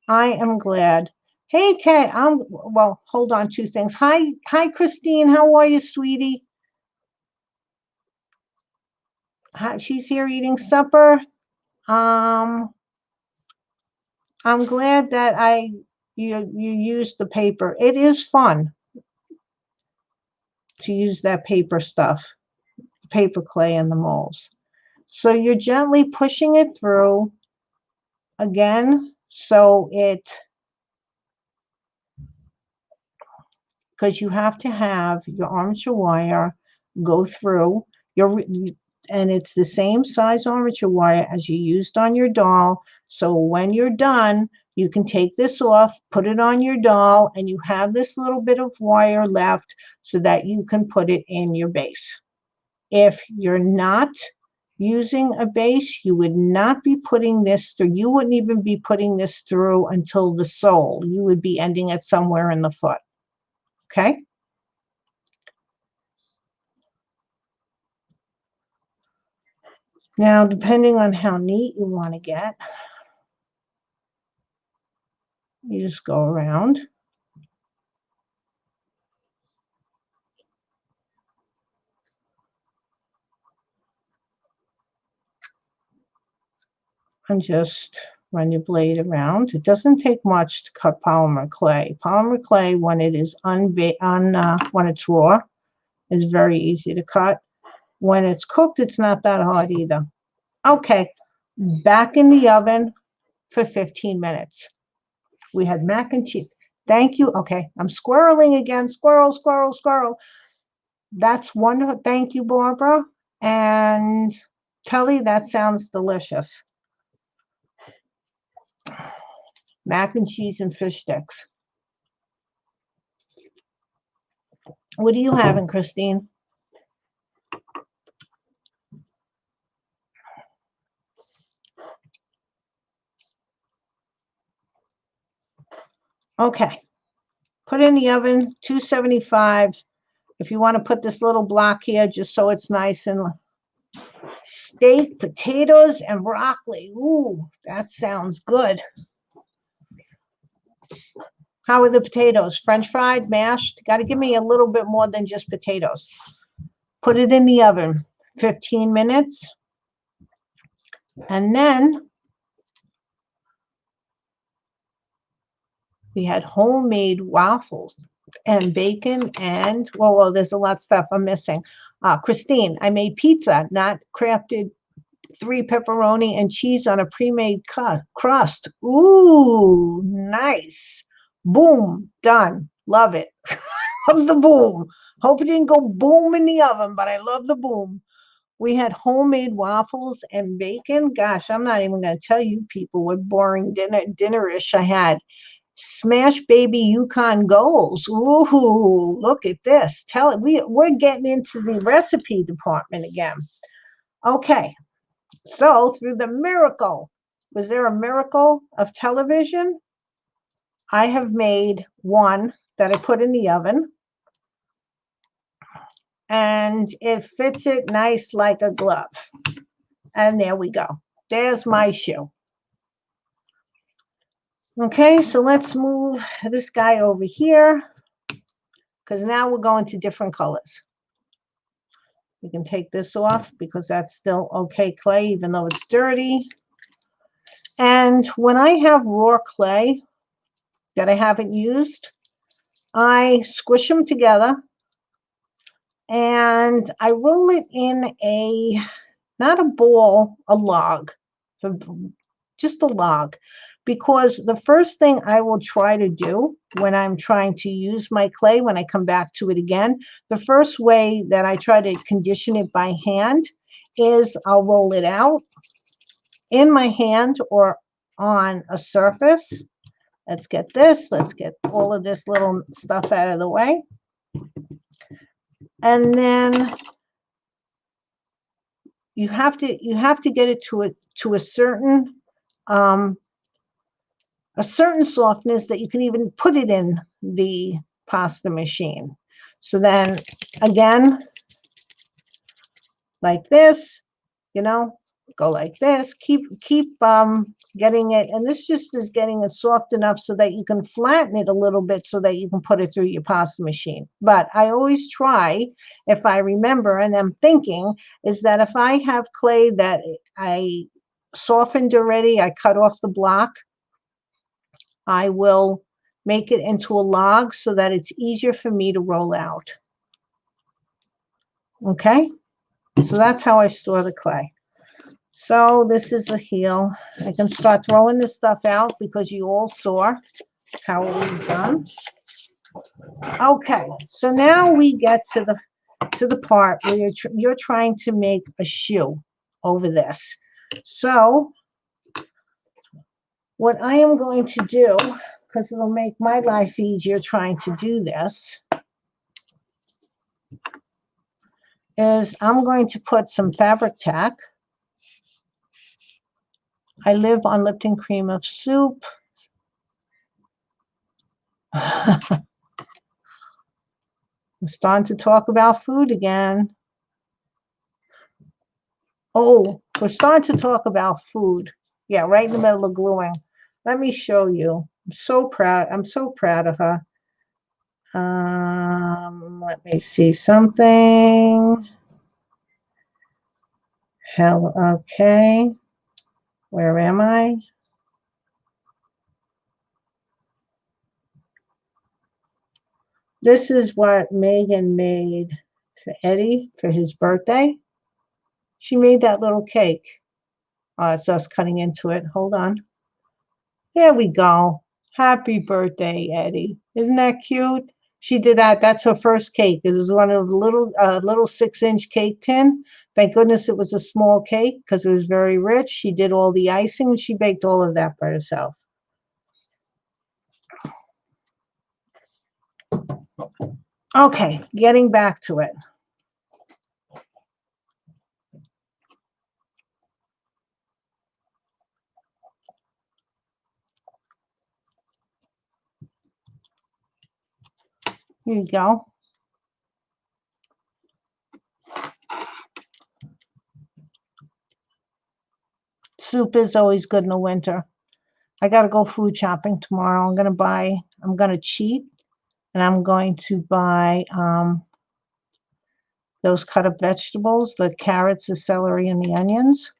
I am glad. Hey, Kay, well, hold on, two things. Hi, Christine. How are you, sweetie? She's here eating supper. I'm glad that you used the paper. It is fun to use that paper stuff, paper clay and the molds. So you're gently pushing it through again, so because you have to have your armature wire go through and it's the same size armature wire as you used on your doll. So when you're done, you can take this off, put it on your doll, and you have this little bit of wire left so that you can put it in your base. If you're not using a base, you would not be putting this through. You wouldn't even be putting this through until the sole. You would be ending it somewhere in the foot. Okay? Now, depending on how neat you want to get, you just go around. And just run your blade around. It doesn't take much to cut polymer clay. Polymer clay, when it is when it's raw, is very easy to cut. When it's cooked, it's not that hard either. Okay, back in the oven for 15 minutes. We had mac and cheese. Thank you. Okay, I'm squirreling again. Squirrel, squirrel, squirrel. That's wonderful. Thank you, Barbara. And Kelly, that sounds delicious. Mac and cheese and fish sticks. What are you having, Christine? Okay. Put in the oven, 275. If you want to put this little block here, just so it's nice and steak, potatoes, and broccoli. Ooh, that sounds good. How are the potatoes? French fried, mashed? Got to give me a little bit more than just potatoes. Put it in the oven, 15 minutes. And then we had homemade waffles and bacon and, well, there's a lot of stuff I'm missing. Christine, I made pizza, not crafted 3 pepperoni and cheese on a pre-made crust. Ooh, nice. Boom, done. Love it. Love the boom. Hope it didn't go boom in the oven, but I love the boom. We had homemade waffles and bacon. Gosh, I'm not even going to tell you people what boring dinnerish I had. Smash baby Yukon Goals. Ooh, look at this. Tell it. We're getting into the recipe department again. Okay. So through the miracle, was there a miracle of television? I have made one that I put in the oven. And it fits it nice like a glove. And there we go. There's my shoe. Okay, so let's move this guy over here, because now we're going to different colors. We can take this off because that's still okay clay, even though it's dirty. And when I have raw clay that I haven't used, I squish them together and I roll it in not a ball, a log, just a log. Because the first thing I will try to do when I'm trying to use my clay, when I come back to it again, the first way that I try to condition it by hand is I'll roll it out in my hand or on a surface. Let's get this. Let's get all of this little stuff out of the way. And then you have to get it to a certain softness that you can even put it in the pasta machine. So then again, like this, you know, go like this, keep getting it, and this just is getting it soft enough so that you can flatten it a little bit so that you can put it through your pasta machine. But I always try, if I remember, and I'm thinking, is that if I have clay that I softened already, I cut off the block, I will make it into a log so that it's easier for me to roll out. Okay, so that's how I store the clay. So this is the heel. I can start throwing this stuff out because you all saw how it was done. Okay, so now we get to the part where you're trying to make a shoe over this. So what I am going to do, because it'll make my life easier trying to do this, is I'm going to put some fabric tack. I live on Lipton cream of soup. I'm starting to talk about food again. Oh, we're starting to talk about food. Yeah, right in the middle of gluing. Let me show you. I'm so proud. I'm so proud of her. Let me see something. Hell, okay. Where am I? This is what Megan made for Eddie for his birthday. She made that little cake. Oh, it's us cutting into it. Hold on. There we go. Happy birthday, Eddie. Isn't that cute? She did that. That's her first cake. It was one of the little 6-inch cake tin. Thank goodness it was a small cake because it was very rich. She did all the icing. She baked all of that by herself. Okay, getting back to it. Here you go. Soup is always good in the winter. I got to go food shopping tomorrow. I'm going to cheat, and I'm going to buy those cut up vegetables, the carrots, the celery, and the onions.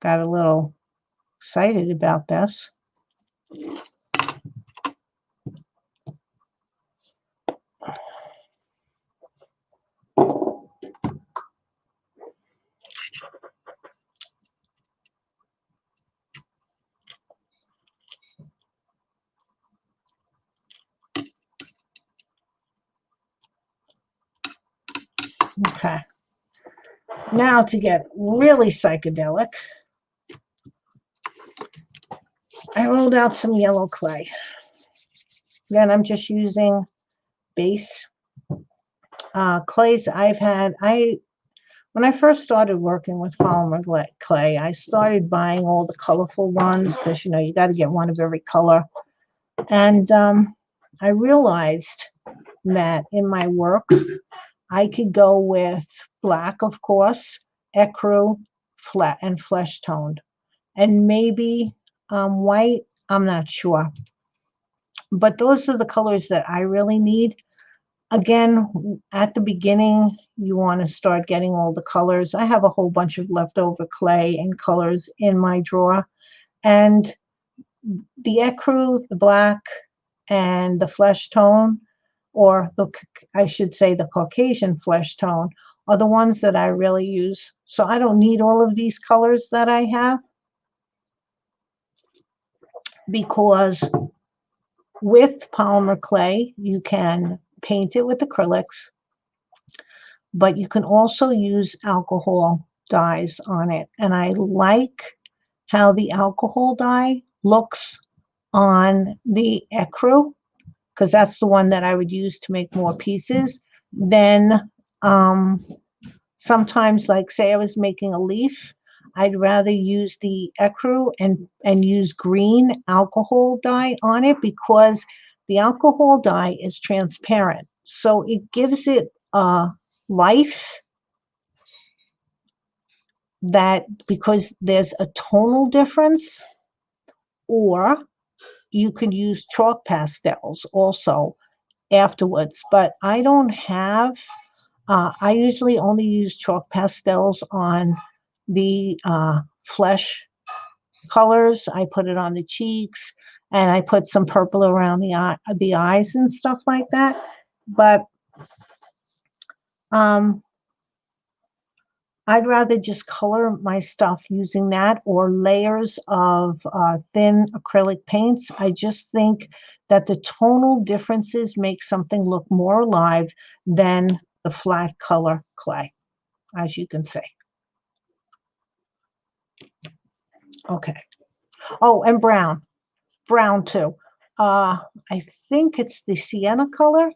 Got a little excited about this. Okay. Now to get really psychedelic, I rolled out some yellow clay. Again, I'm just using base clays I've had. When I first started working with polymer clay, I started buying all the colorful ones because, you know, you got to get one of every color. And I realized that in my work, I could go with black, of course, ecru, flat, and flesh toned, and maybe white. I'm not sure. But those are the colors that I really need. Again, at the beginning, you want to start getting all the colors. I have a whole bunch of leftover clay and colors in my drawer. And the ecru, the black, and the flesh tone, or I should say the Caucasian flesh tone, are the ones that I really use. So I don't need all of these colors that I have, because with polymer clay, you can paint it with acrylics, but you can also use alcohol dyes on it. And I like how the alcohol dye looks on the ecru. because that's the one that I would use to make more pieces. Then sometimes, like say I was making a leaf, I'd rather use the ecru and use green alcohol dye on it, because the alcohol dye is transparent. So it gives it life, that because there's a tonal difference. Or you could use chalk pastels also afterwards, but I don't have, I usually only use chalk pastels on the flesh colors. I put it on the cheeks, and I put some purple around the eyes and stuff like that. But I'd rather just color my stuff using that, or layers of thin acrylic paints. I just think that the tonal differences make something look more alive than the flat color clay, as you can see. Okay. Oh, and brown. Brown too. I think it's the sienna color.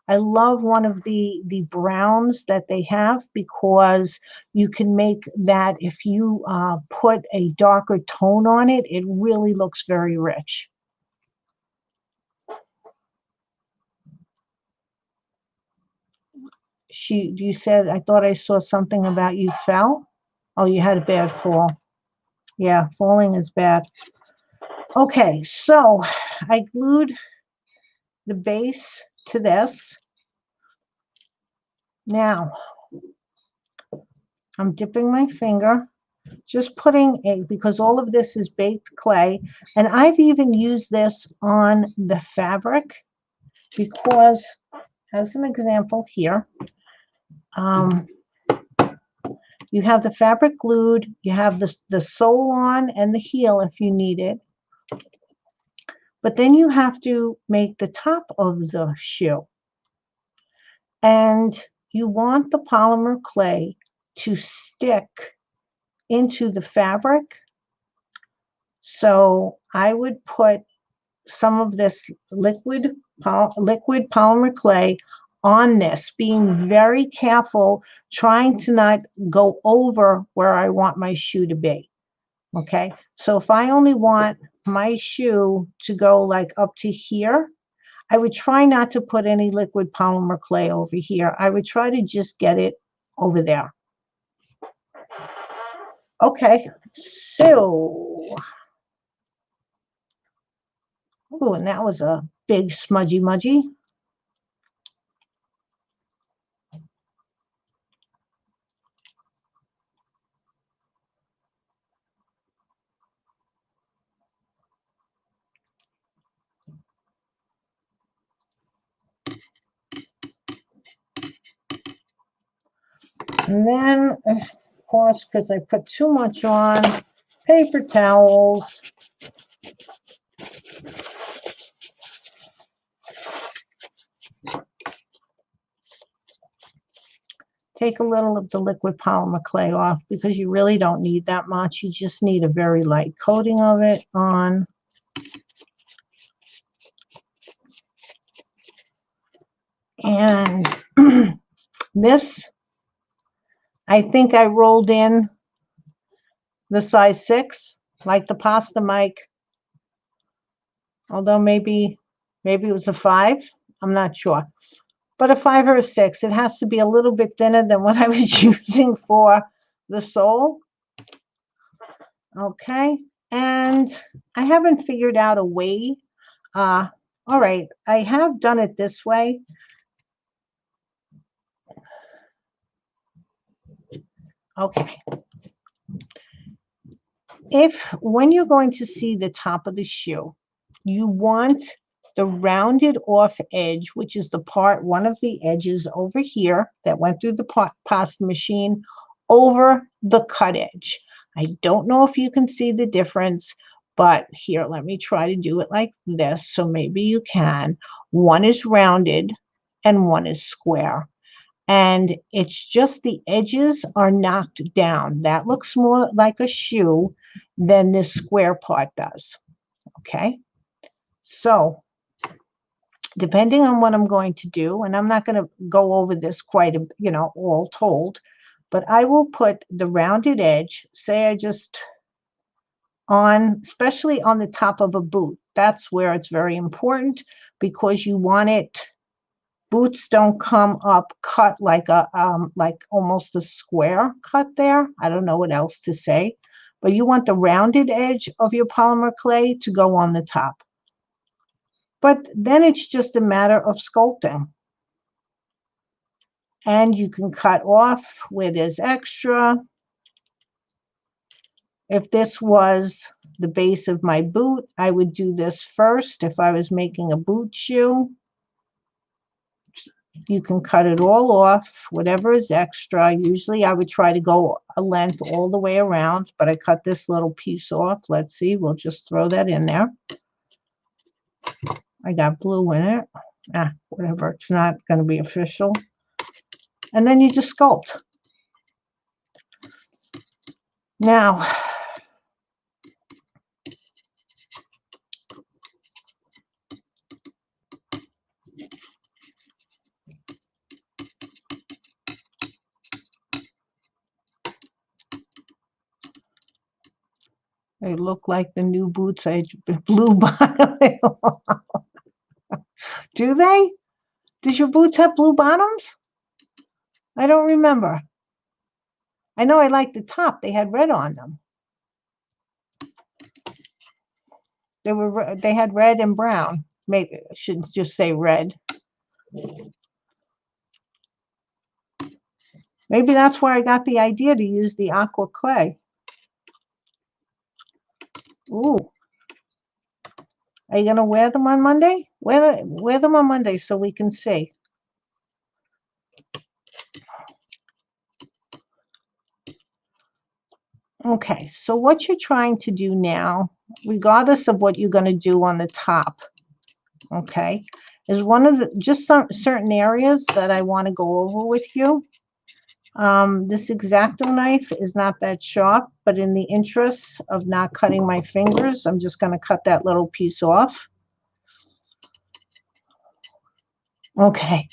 I love one of the browns that they have, because you can make that, if you put a darker tone on it, it really looks very rich. You said, I thought I saw something about you fell. Oh, you had a bad fall. Yeah, falling is bad. Okay, so I glued the base to this. Now, I'm dipping my finger, just putting because all of this is baked clay, and I've even used this on the fabric, because, as an example here, you have the fabric glued, you have the sole on and the heel if you need it, but then you have to make the top of the shoe, and you want the polymer clay to stick into the fabric. So I would put some of this liquid polymer clay on this, being very careful, trying to not go over where I want my shoe to be. Okay, so if I only want my shoe to go like up to here, I would try not to put any liquid polymer clay over here. I would try to just get it over there. Okay, so, oh, and that was a big smudgy mudgy. And then, of course, because I put too much on, paper towels. Take a little of the liquid polymer clay off, because you really don't need that much. You just need a very light coating of it on. And this, I think I rolled in the size 6, like the pasta mic. Although maybe it was a 5. I'm not sure. But a 5 or a 6. It has to be a little bit thinner than what I was using for the sole. Okay. And I haven't figured out a way. All right. I have done it this way. Okay. When you're going to see the top of the shoe, you want the rounded off edge, which is the part, one of the edges over here that went through the pasta machine, over the cut edge. I don't know if you can see the difference, but here, let me try to do it like this, so maybe you can. One is rounded and one is square. And it's just the edges are knocked down. That looks more like a shoe than this square part does. Okay, so depending on what I'm going to do, and I'm not going to go over this quite, all told, but I will put the rounded edge, say I just especially on the top of a boot. That's where it's very important because you want it, boots don't come up cut like like almost a square cut there. I don't know what else to say, but you want the rounded edge of your polymer clay to go on the top. But then it's just a matter of sculpting. And you can cut off where there's extra. If this was the base of my boot, I would do this first. If I was making a boot shoe, you can cut it all off, whatever is extra. Usually I would try to go a length all the way around, but I cut this little piece off. Let's see, we'll just throw that in there. I got blue in it. Whatever, it's not going to be official. And then you just sculpt. Now, they look like the new boots I blue bottom. Do they? Did your boots have blue bottoms? I don't remember. I know I like the top. They had red on them. They had red and brown. Maybe I shouldn't just say red. Maybe that's where I got the idea to use the aqua clay. Ooh. Are you going to wear them on Monday? Wear them on Monday so we can see. Okay, so what you're trying to do now, regardless of what you're going to do on the top, okay, is one of just some certain areas that I want to go over with you. This X-Acto knife is not that sharp, but in the interest of not cutting my fingers, I'm just going to cut that little piece off. Okay.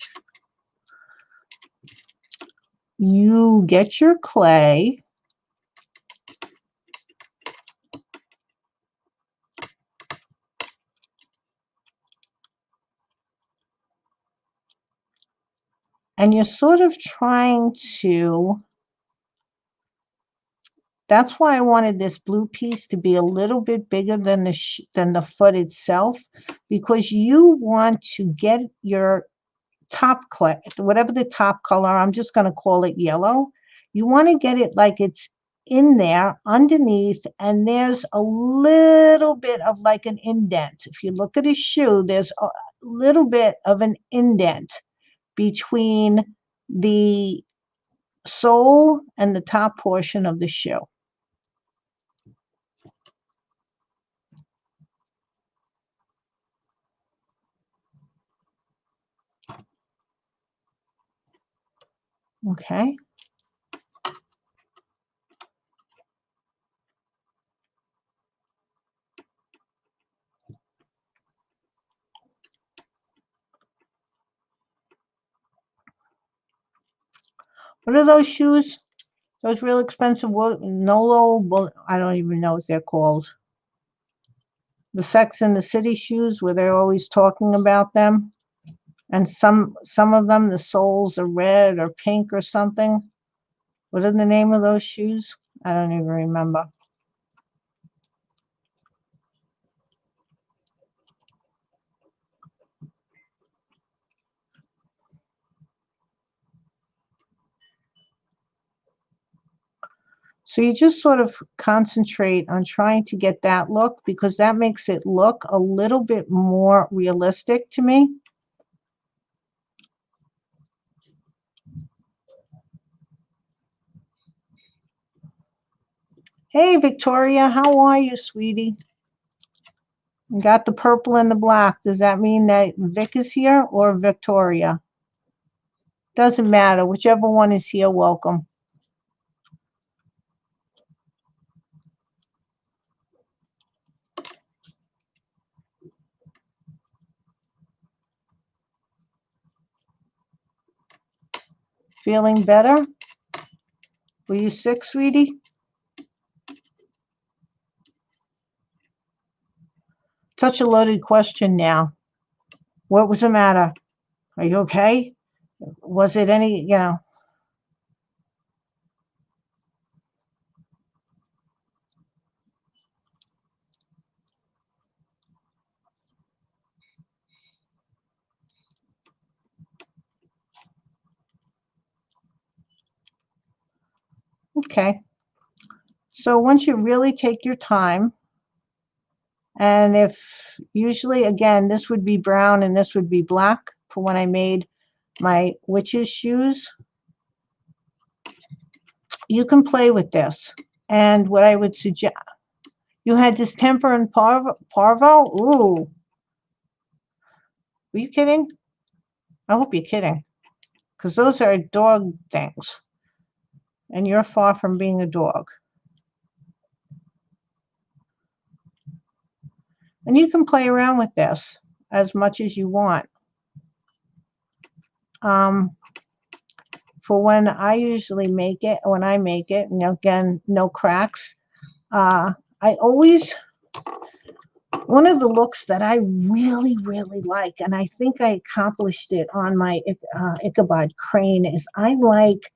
You get your clay. And you're sort of trying to, that's why I wanted this blue piece to be a little bit bigger than the foot itself, because you want to get your top clay, whatever the top color, I'm just going to call it yellow. You want to get it like it's in there underneath, and there's a little bit of like an indent. If you look at a shoe, there's a little bit of an indent between the sole and the top portion of the shoe. Okay. What are those shoes? Those real expensive Nolo, I don't even know what they're called. The Sex and the City shoes, where they're always talking about them. And some of them, the soles are red or pink or something. What are the name of those shoes? I don't even remember. So you just sort of concentrate on trying to get that look, because that makes it look a little bit more realistic to me. Hey, Victoria, how are you, sweetie? You got the purple and the black. Does that mean that Vic is here or Victoria? Doesn't matter. Whichever one is here, welcome. Feeling better? Were you sick, sweetie? Such a loaded question now. What was the matter? Are you okay? Was it any, okay. So once you really take your time, and if usually, again, this would be brown and this would be black for when I made my witch's shoes, you can play with this. And what I would suggest, you had distemper and parvo? Ooh, were you kidding? I hope you're kidding, because those are dog things, and you're far from being a dog. And you can play around with this as much as you want. For when I usually make it, and again, no cracks, I always, one of the looks that I really, really like, and I think I accomplished it on my Ichabod crane, is I like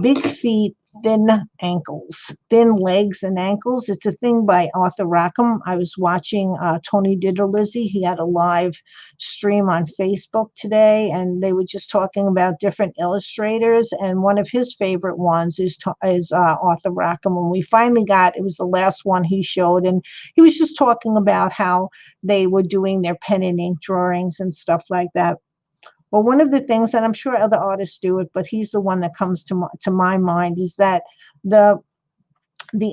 big feet, thin ankles, thin legs and ankles. It's a thing by Arthur Rackham. I was watching Tony Diddlizzy. He had a live stream on Facebook today, and they were just talking about different illustrators. And one of his favorite ones is Arthur Rackham. When we finally it was the last one he showed, and he was just talking about how they were doing their pen and ink drawings and stuff like that. Well, one of the things, and I'm sure other artists do it, but he's the one that comes to my mind, is that the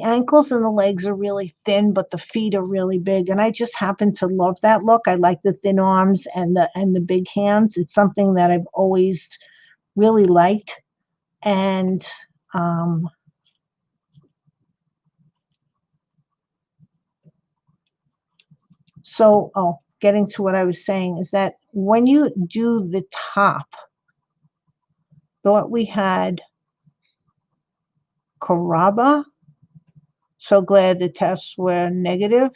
ankles and the legs are really thin, but the feet are really big. And I just happen to love that look. I like the thin arms and the big hands. It's something that I've always really liked. And getting to what I was saying is that when you do the top, thought we had Caraba. So glad the tests were negative.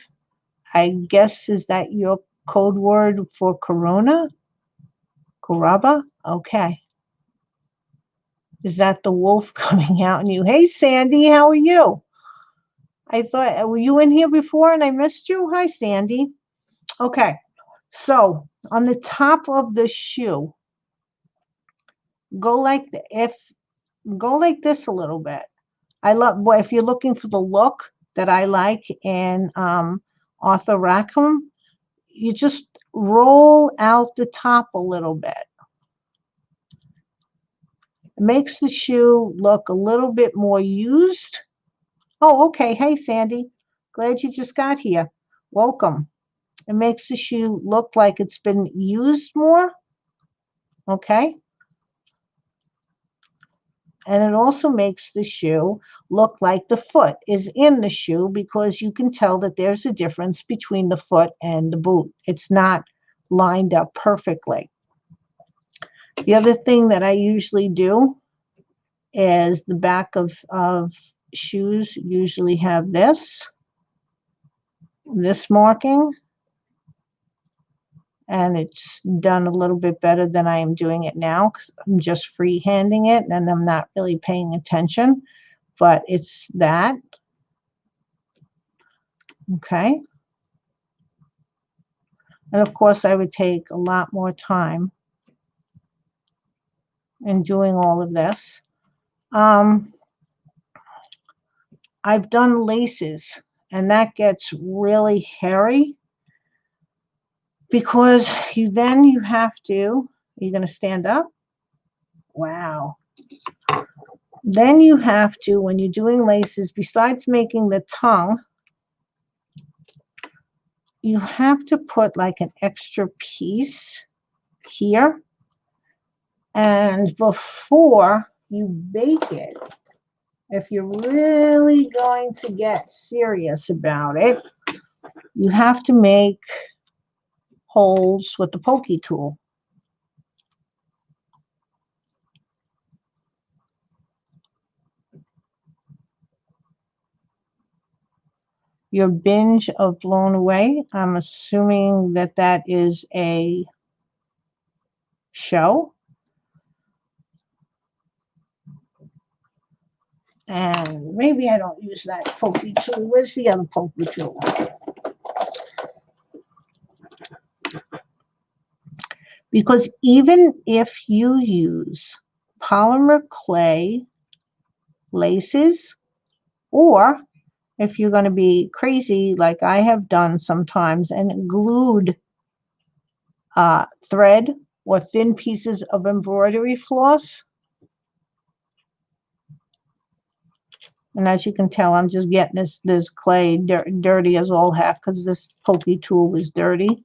I guess, is that your code word for Corona? Caraba? Okay. Is that the wolf coming out in you? Hey, Sandy, how are you? I thought, were you in here before and I missed you? Hi, Sandy. Okay. So on the top of the shoe, go like this a little bit. I love, well, if you're looking for the look that I like in Arthur Rackham, you just roll out the top a little bit. It makes the shoe look a little bit more used. Oh, okay. Hey, Sandy. Glad you just got here. Welcome. It makes the shoe look like it's been used more. Okay. And it also makes the shoe look like the foot is in the shoe, because you can tell that there's a difference between the foot and the boot. It's not lined up perfectly. The other thing that I usually do is the back of shoes usually have this marking, and it's done a little bit better than I am doing it now, because I'm just freehanding it and I'm not really paying attention, but it's that. Okay. And of course I would take a lot more time in doing all of this. I've done laces, and that gets really hairy, because you have to, you're going to stand up? Wow. Then you have to, when you're doing laces, besides making the tongue, you have to put like an extra piece here. And before you bake it, if you're really going to get serious about it, you have to make holes with the pokey tool. your binge of Blown Away. I'm assuming that that is a show. And maybe I don't use that pokey tool. Where's the other pokey tool? Because even if you use polymer clay laces, or if you're going to be crazy like I have done sometimes and glued thread or thin pieces of embroidery floss. And as you can tell, I'm just getting this clay dirty as all heck because this pokey tool was dirty.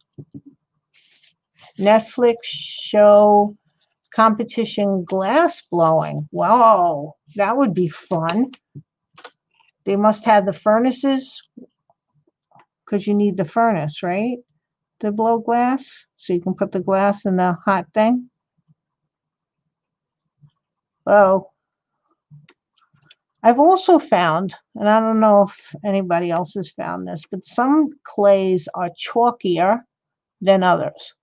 Netflix show competition glass blowing. Wow, that would be fun. They must have the furnaces because you need the furnace, right? To blow glass. So you can put the glass in the hot thing. Oh, I've also found, and I don't know if anybody else has found this, but some clays are chalkier than others,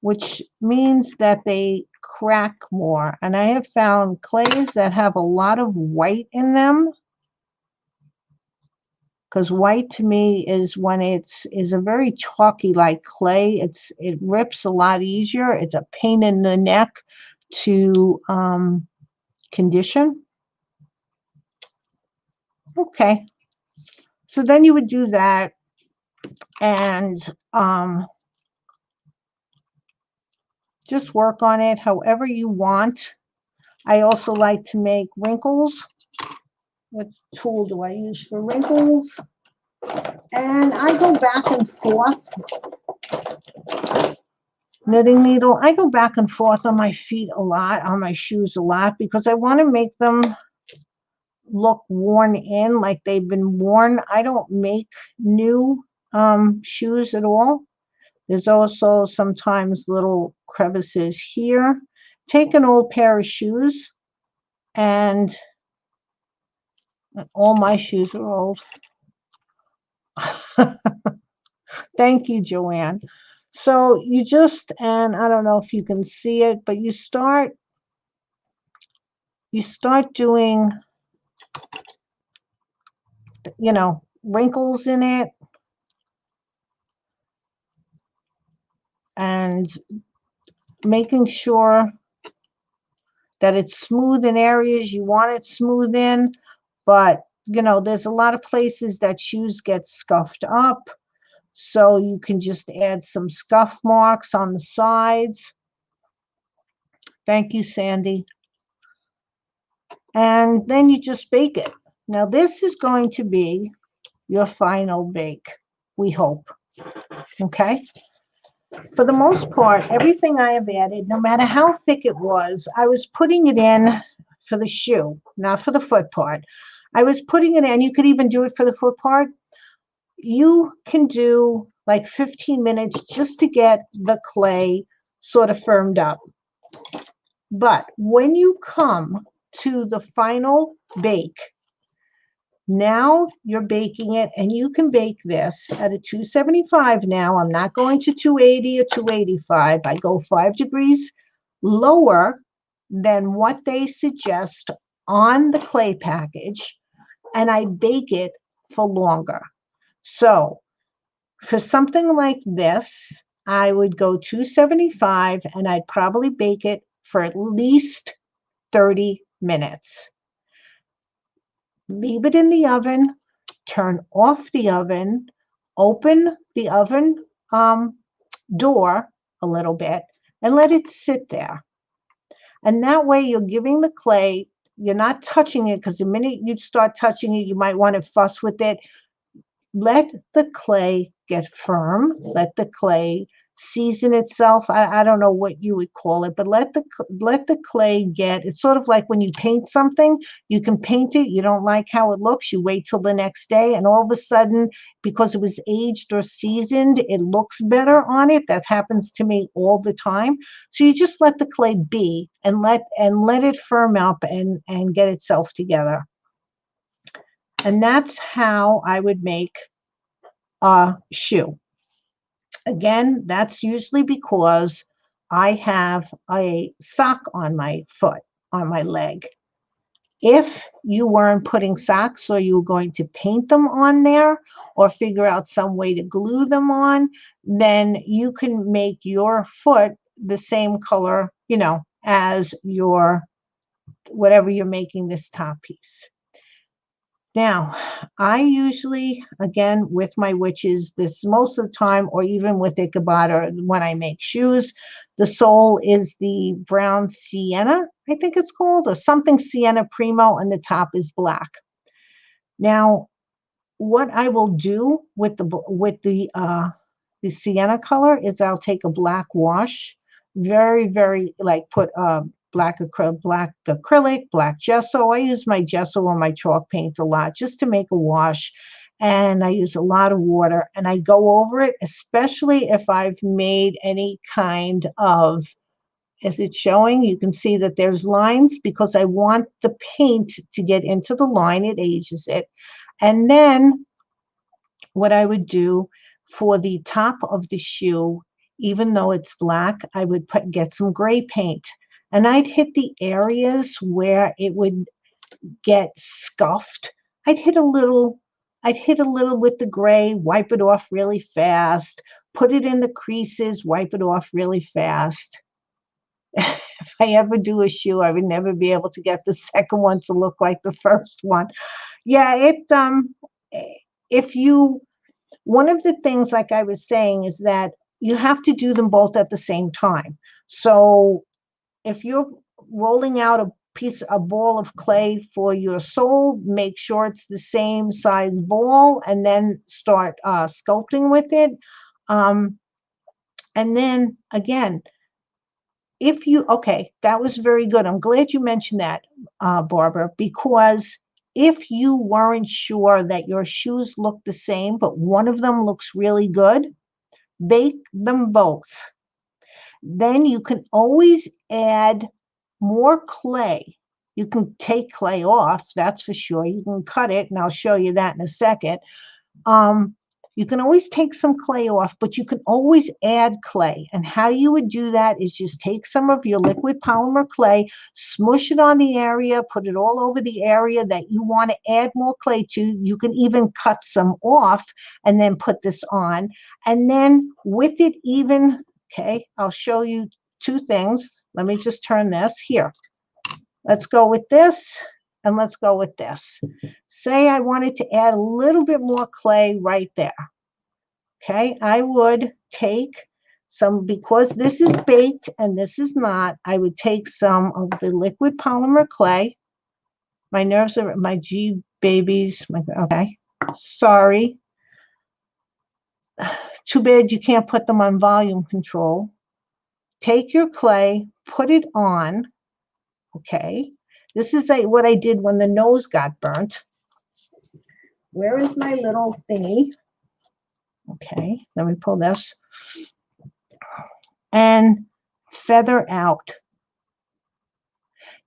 which means that they crack more. And I have found clays that have a lot of white in them, because white to me is when is a very chalky like clay. It rips a lot easier. It's a pain in the neck to condition. Okay, so then you would do that, and just work on it however you want. I also like to make wrinkles. What tool do I use for wrinkles? And I go back and forth. Knitting needle. I go back and forth on my feet a lot, on my shoes a lot, because I want to make them look worn in, like they've been worn. I don't make new shoes at all. There's also sometimes little crevices here. Take an old pair of shoes, and all my shoes are old. Thank you, Joanne. So you just, and I don't know if you can see it, but you start doing, wrinkles in it, and making sure that it's smooth in areas you want it smooth in. But there's a lot of places that shoes get scuffed up, so you can just add some scuff marks on the sides. Thank you, Sandy. And then you just bake it. Now this is going to be your final bake, we hope. Okay, for the most part, everything I have added, no matter how thick it was, I was putting it in for the shoe, not for the foot part. I was putting it in. You could even do it for the foot part. You can do like 15 minutes just to get the clay sort of firmed up. But when you come to the final bake, now you're baking it, and you can bake this at a 275 now. I'm not going to 280 or 285. I go 5 degrees lower than what they suggest on the clay package, and I bake it for longer. So for something like this, I would go 275, and I'd probably bake it for at least 30 minutes. Leave it in the oven, turn off the oven, open the oven door a little bit, and let it sit there. And that way you're giving the clay, you're not touching it, because the minute you start touching it, you might want to fuss with it. Let the clay get firm, let the clay season itself. I don't know what you would call it, but let the clay get, it's sort of like when you paint something, you can paint it, you don't like how it looks, you wait till the next day, and all of a sudden, because it was aged or seasoned, it looks better on it. That happens to me all the time. So you just let the clay be, and let it firm up and get itself together. And that's how I would make a shoe. Again, that's usually because I have a sock on my foot, on my leg. If you weren't putting socks or you were going to paint them on there or figure out some way to glue them on, then you can make your foot the same color, as your whatever you're making this top piece. Now, I usually, again, with my witches, this most of the time, or even with Ichabod, or when I make shoes, the sole is the brown sienna, I think it's called, or something sienna primo, and the top is black. Now, what I will do with the sienna color is I'll take a black wash, very, very, like put black acrylic, black gesso. I use my gesso or my chalk paint a lot just to make a wash. And I use a lot of water and I go over it, especially if I've made any kind of, is it showing? You can see that there's lines because I want the paint to get into the line. It ages it. And then what I would do for the top of the shoe, even though it's black, I would get some gray paint. And I'd hit the areas where it would get scuffed. I'd hit a little with the gray, wipe it off really fast, put it in the creases, wipe it off really fast. If I ever do a shoe, I would never be able to get the second one to look like the first one. Yeah, one of the things, like I was saying, is that you have to do them both at the same time. So if you're rolling out a ball of clay for your sole, make sure it's the same size ball and then start sculpting with it. And then again, okay, that was very good. I'm glad you mentioned that, Barbara, because if you weren't sure that your shoes look the same, but one of them looks really good, bake them both. Then you can always add more clay. You can take clay off, that's for sure. You can cut it, and I'll show you that in a second. You can always take some clay off, but you can always add clay. And how you would do that is just take some of your liquid polymer clay, smush it on the area, put it all over the area that you want to add more clay to. You can even cut some off and then put this on. And then with it even, okay, I'll show you two things. Let me just turn this here. Let's go with this. And let's go with this. Say I wanted to add a little bit more clay right there. Okay, I would take some, because this is baked and this is not, I would take some of the liquid polymer clay. My nerves are, my G babies, okay, sorry. Too bad you can't put them on volume control. Take your clay, put it on, okay. This is what I did when the nose got burnt. Where is my little thingy? Okay, let me pull this. And feather out.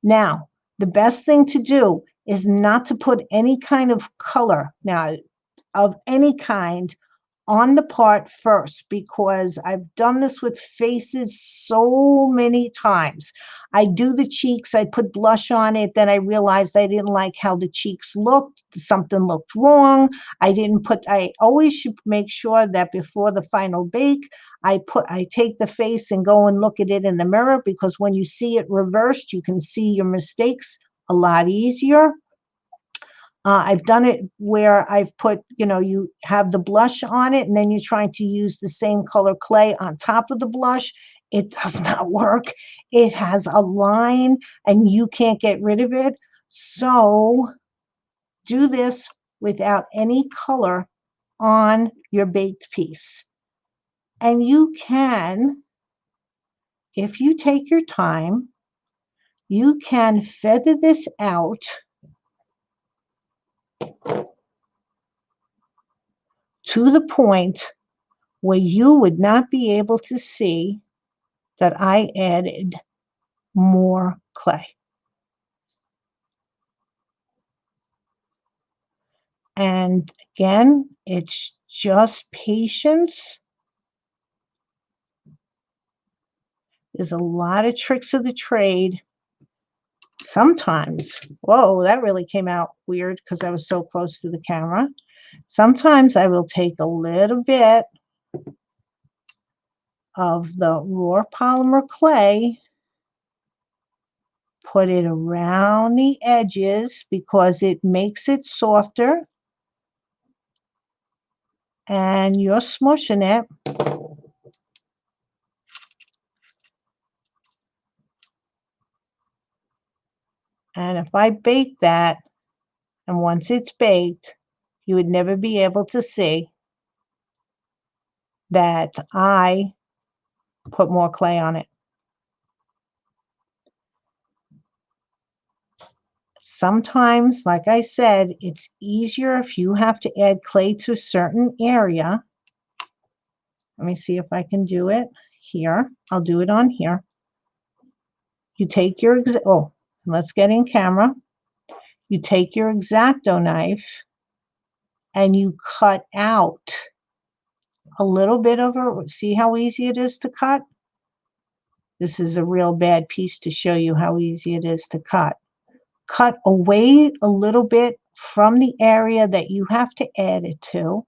Now, the best thing to do is not to put any kind of color, now, of any kind, on the part first, because I've done this with faces so many times. I do the cheeks, I put blush on it, then I realized I didn't like how the cheeks looked, something looked wrong. I always should make sure that before the final bake, I take the face and go and look at it in the mirror, because when you see it reversed, you can see your mistakes a lot easier. I've done it where I've put, you have the blush on it and then you're trying to use the same color clay on top of the blush. It does not work. It has a line and you can't get rid of it. So do this without any color on your baked piece. And you can, if you take your time, you can feather this out to the point where you would not be able to see that I added more clay. And again, it's just patience. There's a lot of tricks of the trade. Sometimes, whoa, that really came out weird because I was so close to the camera. Sometimes I will take a little bit of the raw polymer clay, put it around the edges because it makes it softer, and you're smushing it. And if I bake that, and once it's baked, you would never be able to see that I put more clay on it. Sometimes, like I said, it's easier if you have to add clay to a certain area. Let me see if I can do it here. I'll do it on here. You take your, let's get in camera. You take your X-Acto knife and you cut out a little bit of a, see how easy it is to cut? This is a real bad piece to show you how easy it is to cut. Cut away a little bit from the area that you have to add it to.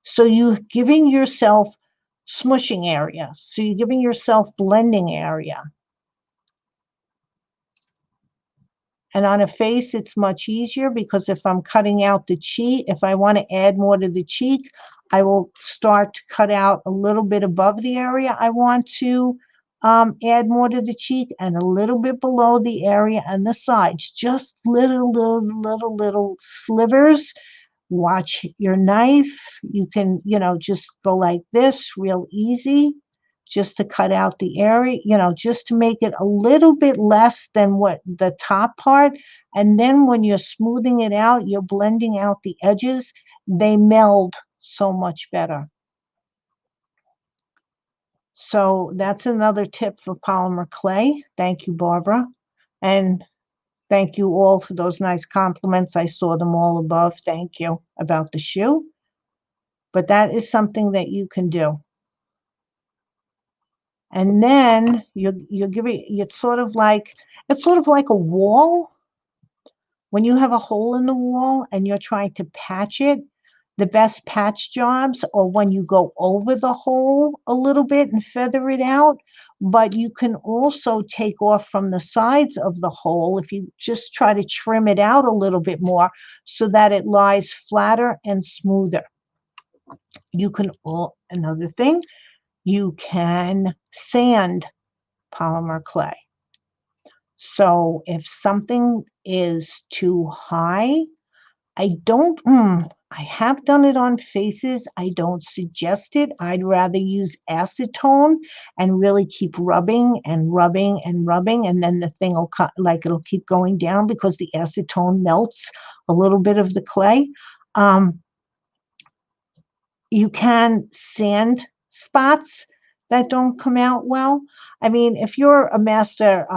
So you're giving yourself smushing area. So you're giving yourself blending area. And on a face, it's much easier because if I'm cutting out the cheek, if I want to add more to the cheek, I will start to cut out a little bit above the area I want to add more to the cheek, and a little bit below the area and the sides, just little slivers. Watch your knife. You can, just go like this, real easy, just to cut out the area, just to make it a little bit less than what the top part. And then when you're smoothing it out, you're blending out the edges, they meld so much better. So that's another tip for polymer clay. Thank you, Barbara. And thank you all for those nice compliments. I saw them all above. Thank you about the shoe. But that is something that you can do. And then you're giving, it's sort of like a wall. When you have a hole in the wall and you're trying to patch it, the best patch jobs are when you go over the hole a little bit and feather it out. But you can also take off from the sides of the hole if you just try to trim it out a little bit more so that it lies flatter and smoother. You can, another thing, you can sand polymer clay. So if something is too high, I have done it on faces. I don't suggest it. I'd rather use acetone and really keep rubbing and rubbing and rubbing, and then the thing will it'll keep going down because the acetone melts a little bit of the clay. You can sand spots that don't come out well. I mean, if you're a master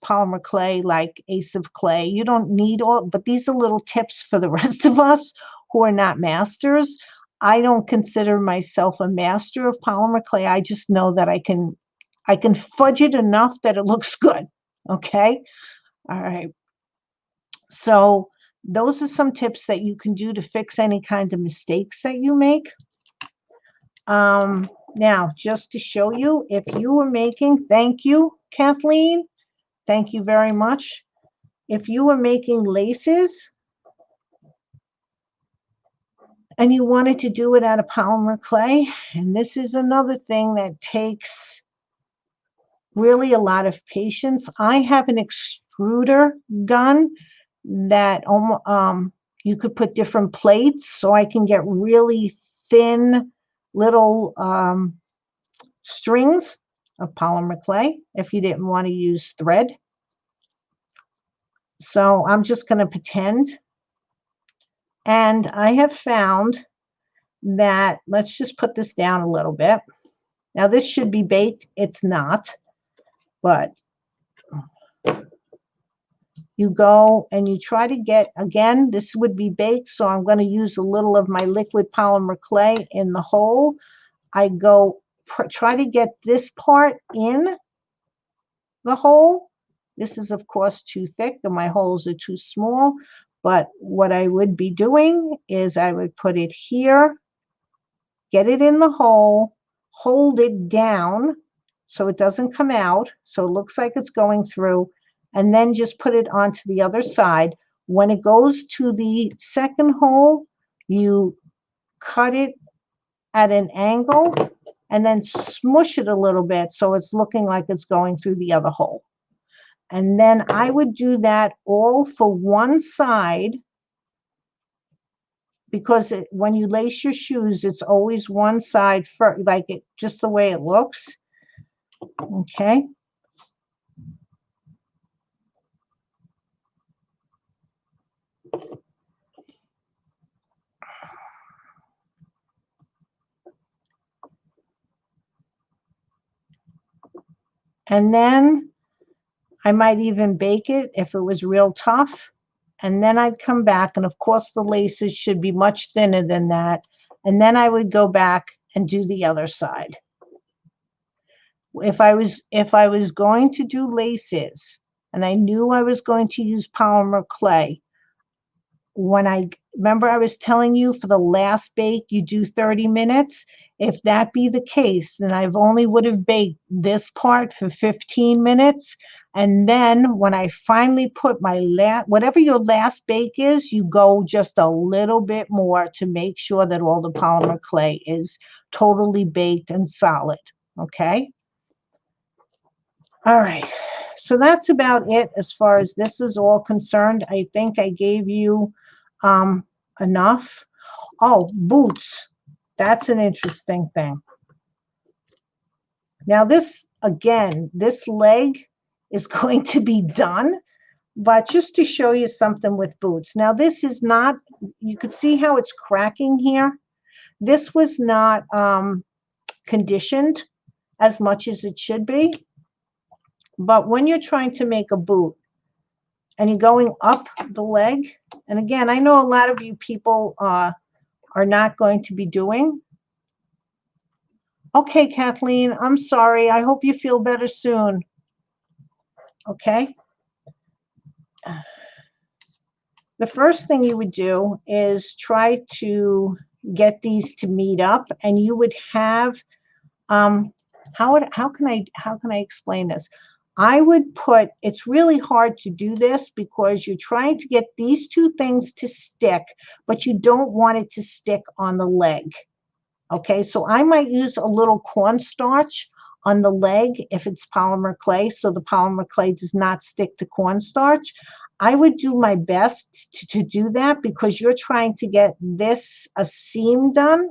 polymer clay like Ace of Clay, you don't need all, but these are little tips for the rest of us who are not masters. I don't consider myself a master of polymer clay. I just know that I can fudge it enough that it looks good. Okay. All right. So those are some tips that you can do to fix any kind of mistakes that you make. Now, just to show you, if you were making, thank you, Kathleen. Thank you very much. If you were making laces and you wanted to do it out of polymer clay, and this is another thing that takes really a lot of patience. I have an extruder gun that you could put different plates, so I can get really thin little strings of polymer clay if you didn't want to use thread. So I'm just going to pretend. And I have found that, let's just put this down a little bit. Now this should be baked. It's not, but you go and you try to get, again, this would be baked, so I'm going to use a little of my liquid polymer clay in the hole. I go try to get this part in the hole. This is, of course, too thick and my holes are too small. But what I would be doing is I would put it here, get it in the hole, hold it down so it doesn't come out, so it looks like it's going through, and then just put it onto the other side. When it goes to the second hole, you cut it at an angle and then smush it a little bit so it's looking like it's going through the other hole. And then I would do that all for one side, because when you lace your shoes, it's always one side first, like it, just the way it looks. Okay. And then I might even bake it if it was real tough. And then I'd come back, and of course the laces should be much thinner than that. And then I would go back and do the other side. If I was going to do laces and I knew I was going to use polymer clay, when I remember I was telling you for the last bake you do 30 minutes. If that be the case, then I've only would have baked this part for 15 minutes. And then when I finally put my whatever your last bake is, you go just a little bit more to make sure that all the polymer clay is totally baked and solid. Okay. All right. So that's about it as far as this is all concerned. I think I gave you enough. Oh, boots. That's an interesting thing. Now this, again, this leg is going to be done, but just to show you something with boots. Now this is not, you could see how it's cracking here. This was not conditioned as much as it should be. But when you're trying to make a boot and you're going up the leg, and again, I know a lot of you people are not going to be doing. Okay, Kathleen, I'm sorry. I hope you feel better soon. Okay. The first thing you would do is try to get these to meet up, and you would have how can I explain this? I would put, it's really hard to do this because you're trying to get these two things to stick, but you don't want it to stick on the leg. Okay, so I might use a little cornstarch on the leg if it's polymer clay, so the polymer clay does not stick to cornstarch. I would do my best to do that because you're trying to get a seam done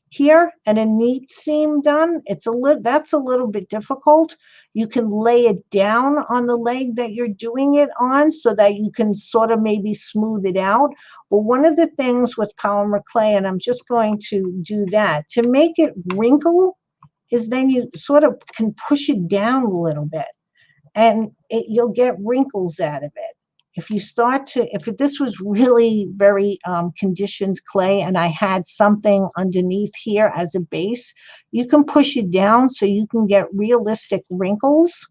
here and a neat seam done. That's a little bit difficult. You can lay it down on the leg that you're doing it on so that you can sort of maybe smooth it out. But one of the things with polymer clay, and I'm just going to do that, to make it wrinkle, is then you sort of can push it down a little bit and you'll get wrinkles out of it. If this was really very conditioned clay and I had something underneath here as a base, you can push it down so you can get realistic wrinkles.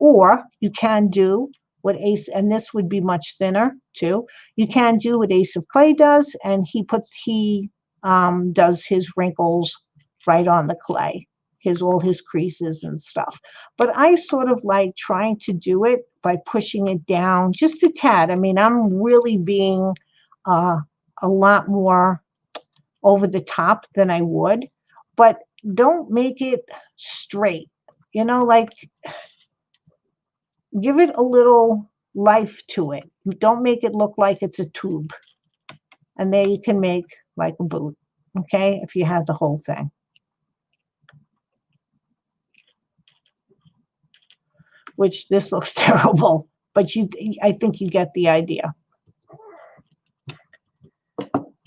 Or you can do what and this would be much thinner too. You can do what Ace of Clay does, and he does his wrinkles right on the clay. All his creases and stuff. But I sort of like trying to do it by pushing it down just a tad. I mean, I'm really being a lot more over the top than I would, but don't make it straight. You know, like give it a little life to it. Don't make it look like it's a tube. And there you can make like a boot, okay, if you have the whole thing. Which this looks terrible, but I think you get the idea.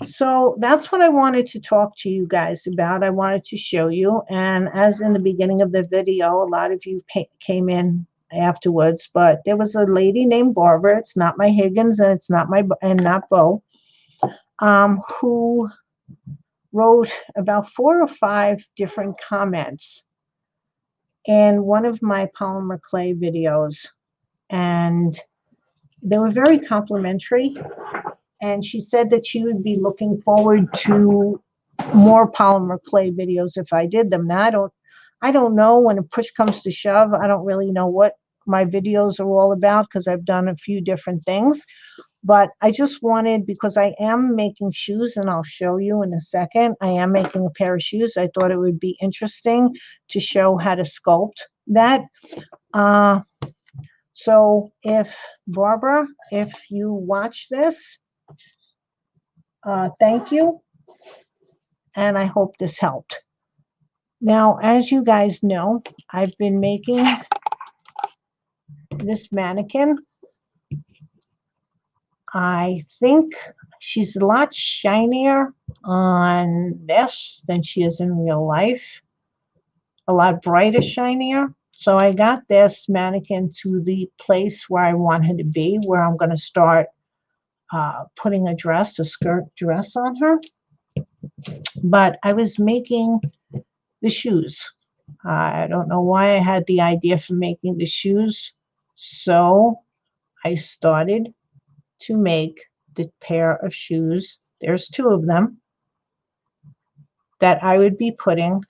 So that's what I wanted to talk to you guys about. I wanted to show you, and as in the beginning of the video, a lot of you came in afterwards, but there was a lady named Barbara. It's not my Higgins, and it's not not Bo, who wrote about 4 or 5 different comments in one of my polymer clay videos, and they were very complimentary. And she said that she would be looking forward to more polymer clay videos if I did them. Now I don't know, when a push comes to shove, I don't really know what my videos are all about, because I've done a few different things. But I just wanted, because I am making shoes, and I'll show you in a second, I am making a pair of shoes. I thought it would be interesting to show how to sculpt that. So if, Barbara, if you watch this, thank you, and I hope this helped. Now, as you guys know, I've been making this mannequin. I think she's a lot shinier on this than she is in real life. A lot brighter, shinier. So I got this mannequin to the place where I want her to be, where I'm going to start putting a dress, a skirt dress on her. But I was making the shoes. I don't know why I had the idea for making the shoes. So I started to make the pair of shoes. There's 2 of them that I would be putting.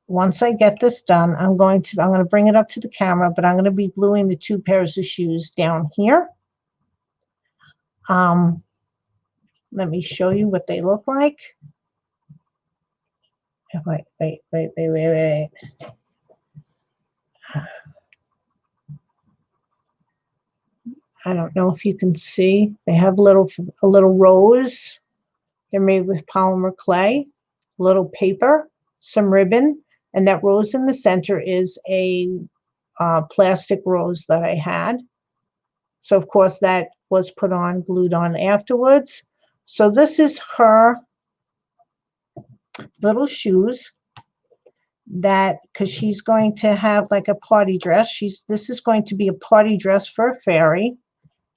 Once I get this done, I'm going to bring it up to the camera, but I'm going to be gluing the 2 pairs of shoes down here. Let me show you what they look like. Wait. I don't know if you can see. They have a little rose. They're made with polymer clay, a little paper, some ribbon, and that rose in the center is a plastic rose that I had. So of course that was glued on afterwards. So this is her little shoes, that because she's going to have like a party dress. This is going to be a party dress for a fairy.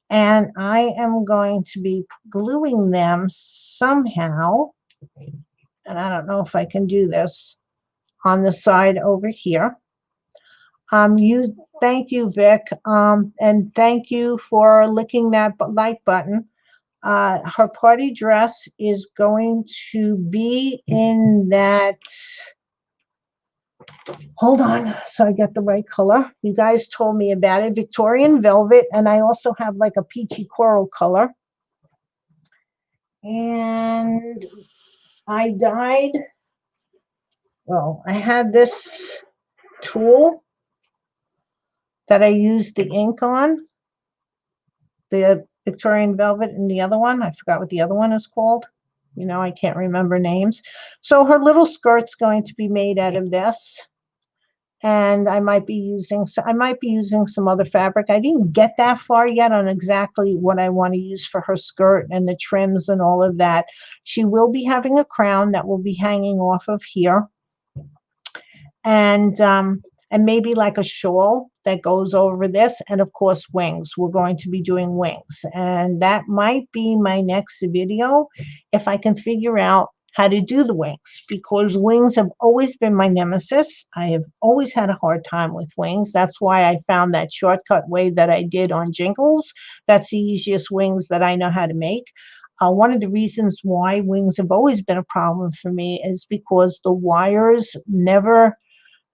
And I am going to be gluing them somehow, and I don't know if I can do this, on the side over here. Thank you, Vic, and thank you for licking that like button. Her party dress is going to be in that, hold on, so I get the right color. You guys told me about it, Victorian velvet, and I also have like a peachy coral color. And I dyed, well, I had this tool that I used the ink on, the Victorian velvet, and the other one, I forgot what the other one is called. You know, I can't remember names. So her little skirt's going to be made out of this. And I might be using some other fabric. I didn't get that far yet on exactly what I want to use for her skirt and the trims and all of that. She will be having a crown that will be hanging off of here, and maybe like a shawl that goes over this, and of course wings. We're going to be doing wings, and that might be my next video if I can figure out how to do the wings, because wings have always been my nemesis. I have always had a hard time with wings. That's why I found that shortcut way that I did on Jingles. That's the easiest wings that I know how to make. One of the reasons why wings have always been a problem for me is because the wires never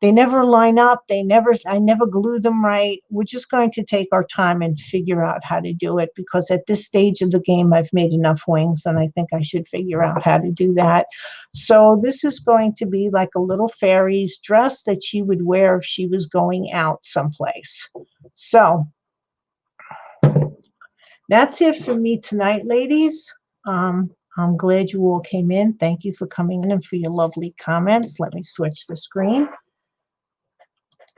line up. I never glue them right. We're just going to take our time and figure out how to do it, because at this stage of the game, I've made enough wings, and I think I should figure out how to do that. So this is going to be like a little fairy's dress that she would wear if she was going out someplace. So that's it for me tonight, ladies. I'm glad you all came in. Thank you for coming in and for your lovely comments. Let me switch the screen,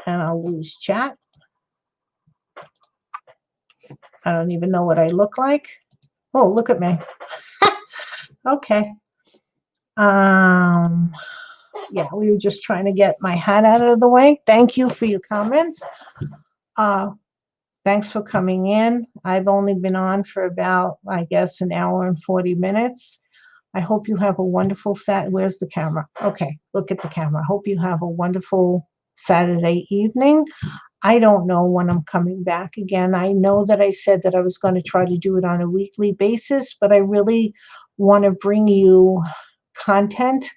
and I'll lose chat. I don't even know what I look like. Oh, look at me. Okay. Yeah, we were just trying to get my hat out of the way. Thank you for your comments. Thanks for coming in. I've only been on for about, I guess, an hour and 40 minutes. I hope you have a wonderful Where's the camera? Okay, look at the camera. I hope you have a wonderful Saturday evening. I don't know when I'm coming back again. I know that I said that I was going to try to do it on a weekly basis, but I really want to bring you content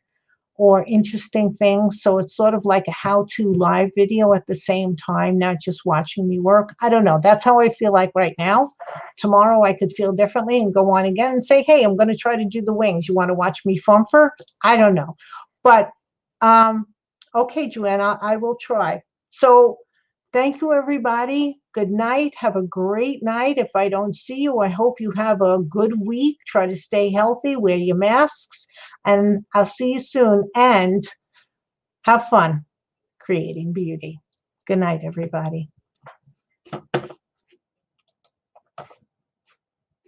or interesting things. So it's sort of like a how-to live video at the same time, not just watching me work. I don't know. That's how I feel like right now. Tomorrow I could feel differently and go on again and say, hey, I'm going to try to do the wings. You want to watch me fumfer? I don't know. But okay, Joanna, I will try. So thank you, everybody. Good night. Have a great night. If I don't see you, I hope you have a good week. Try to stay healthy, wear your masks, and I'll see you soon. And have fun creating beauty. Good night, everybody.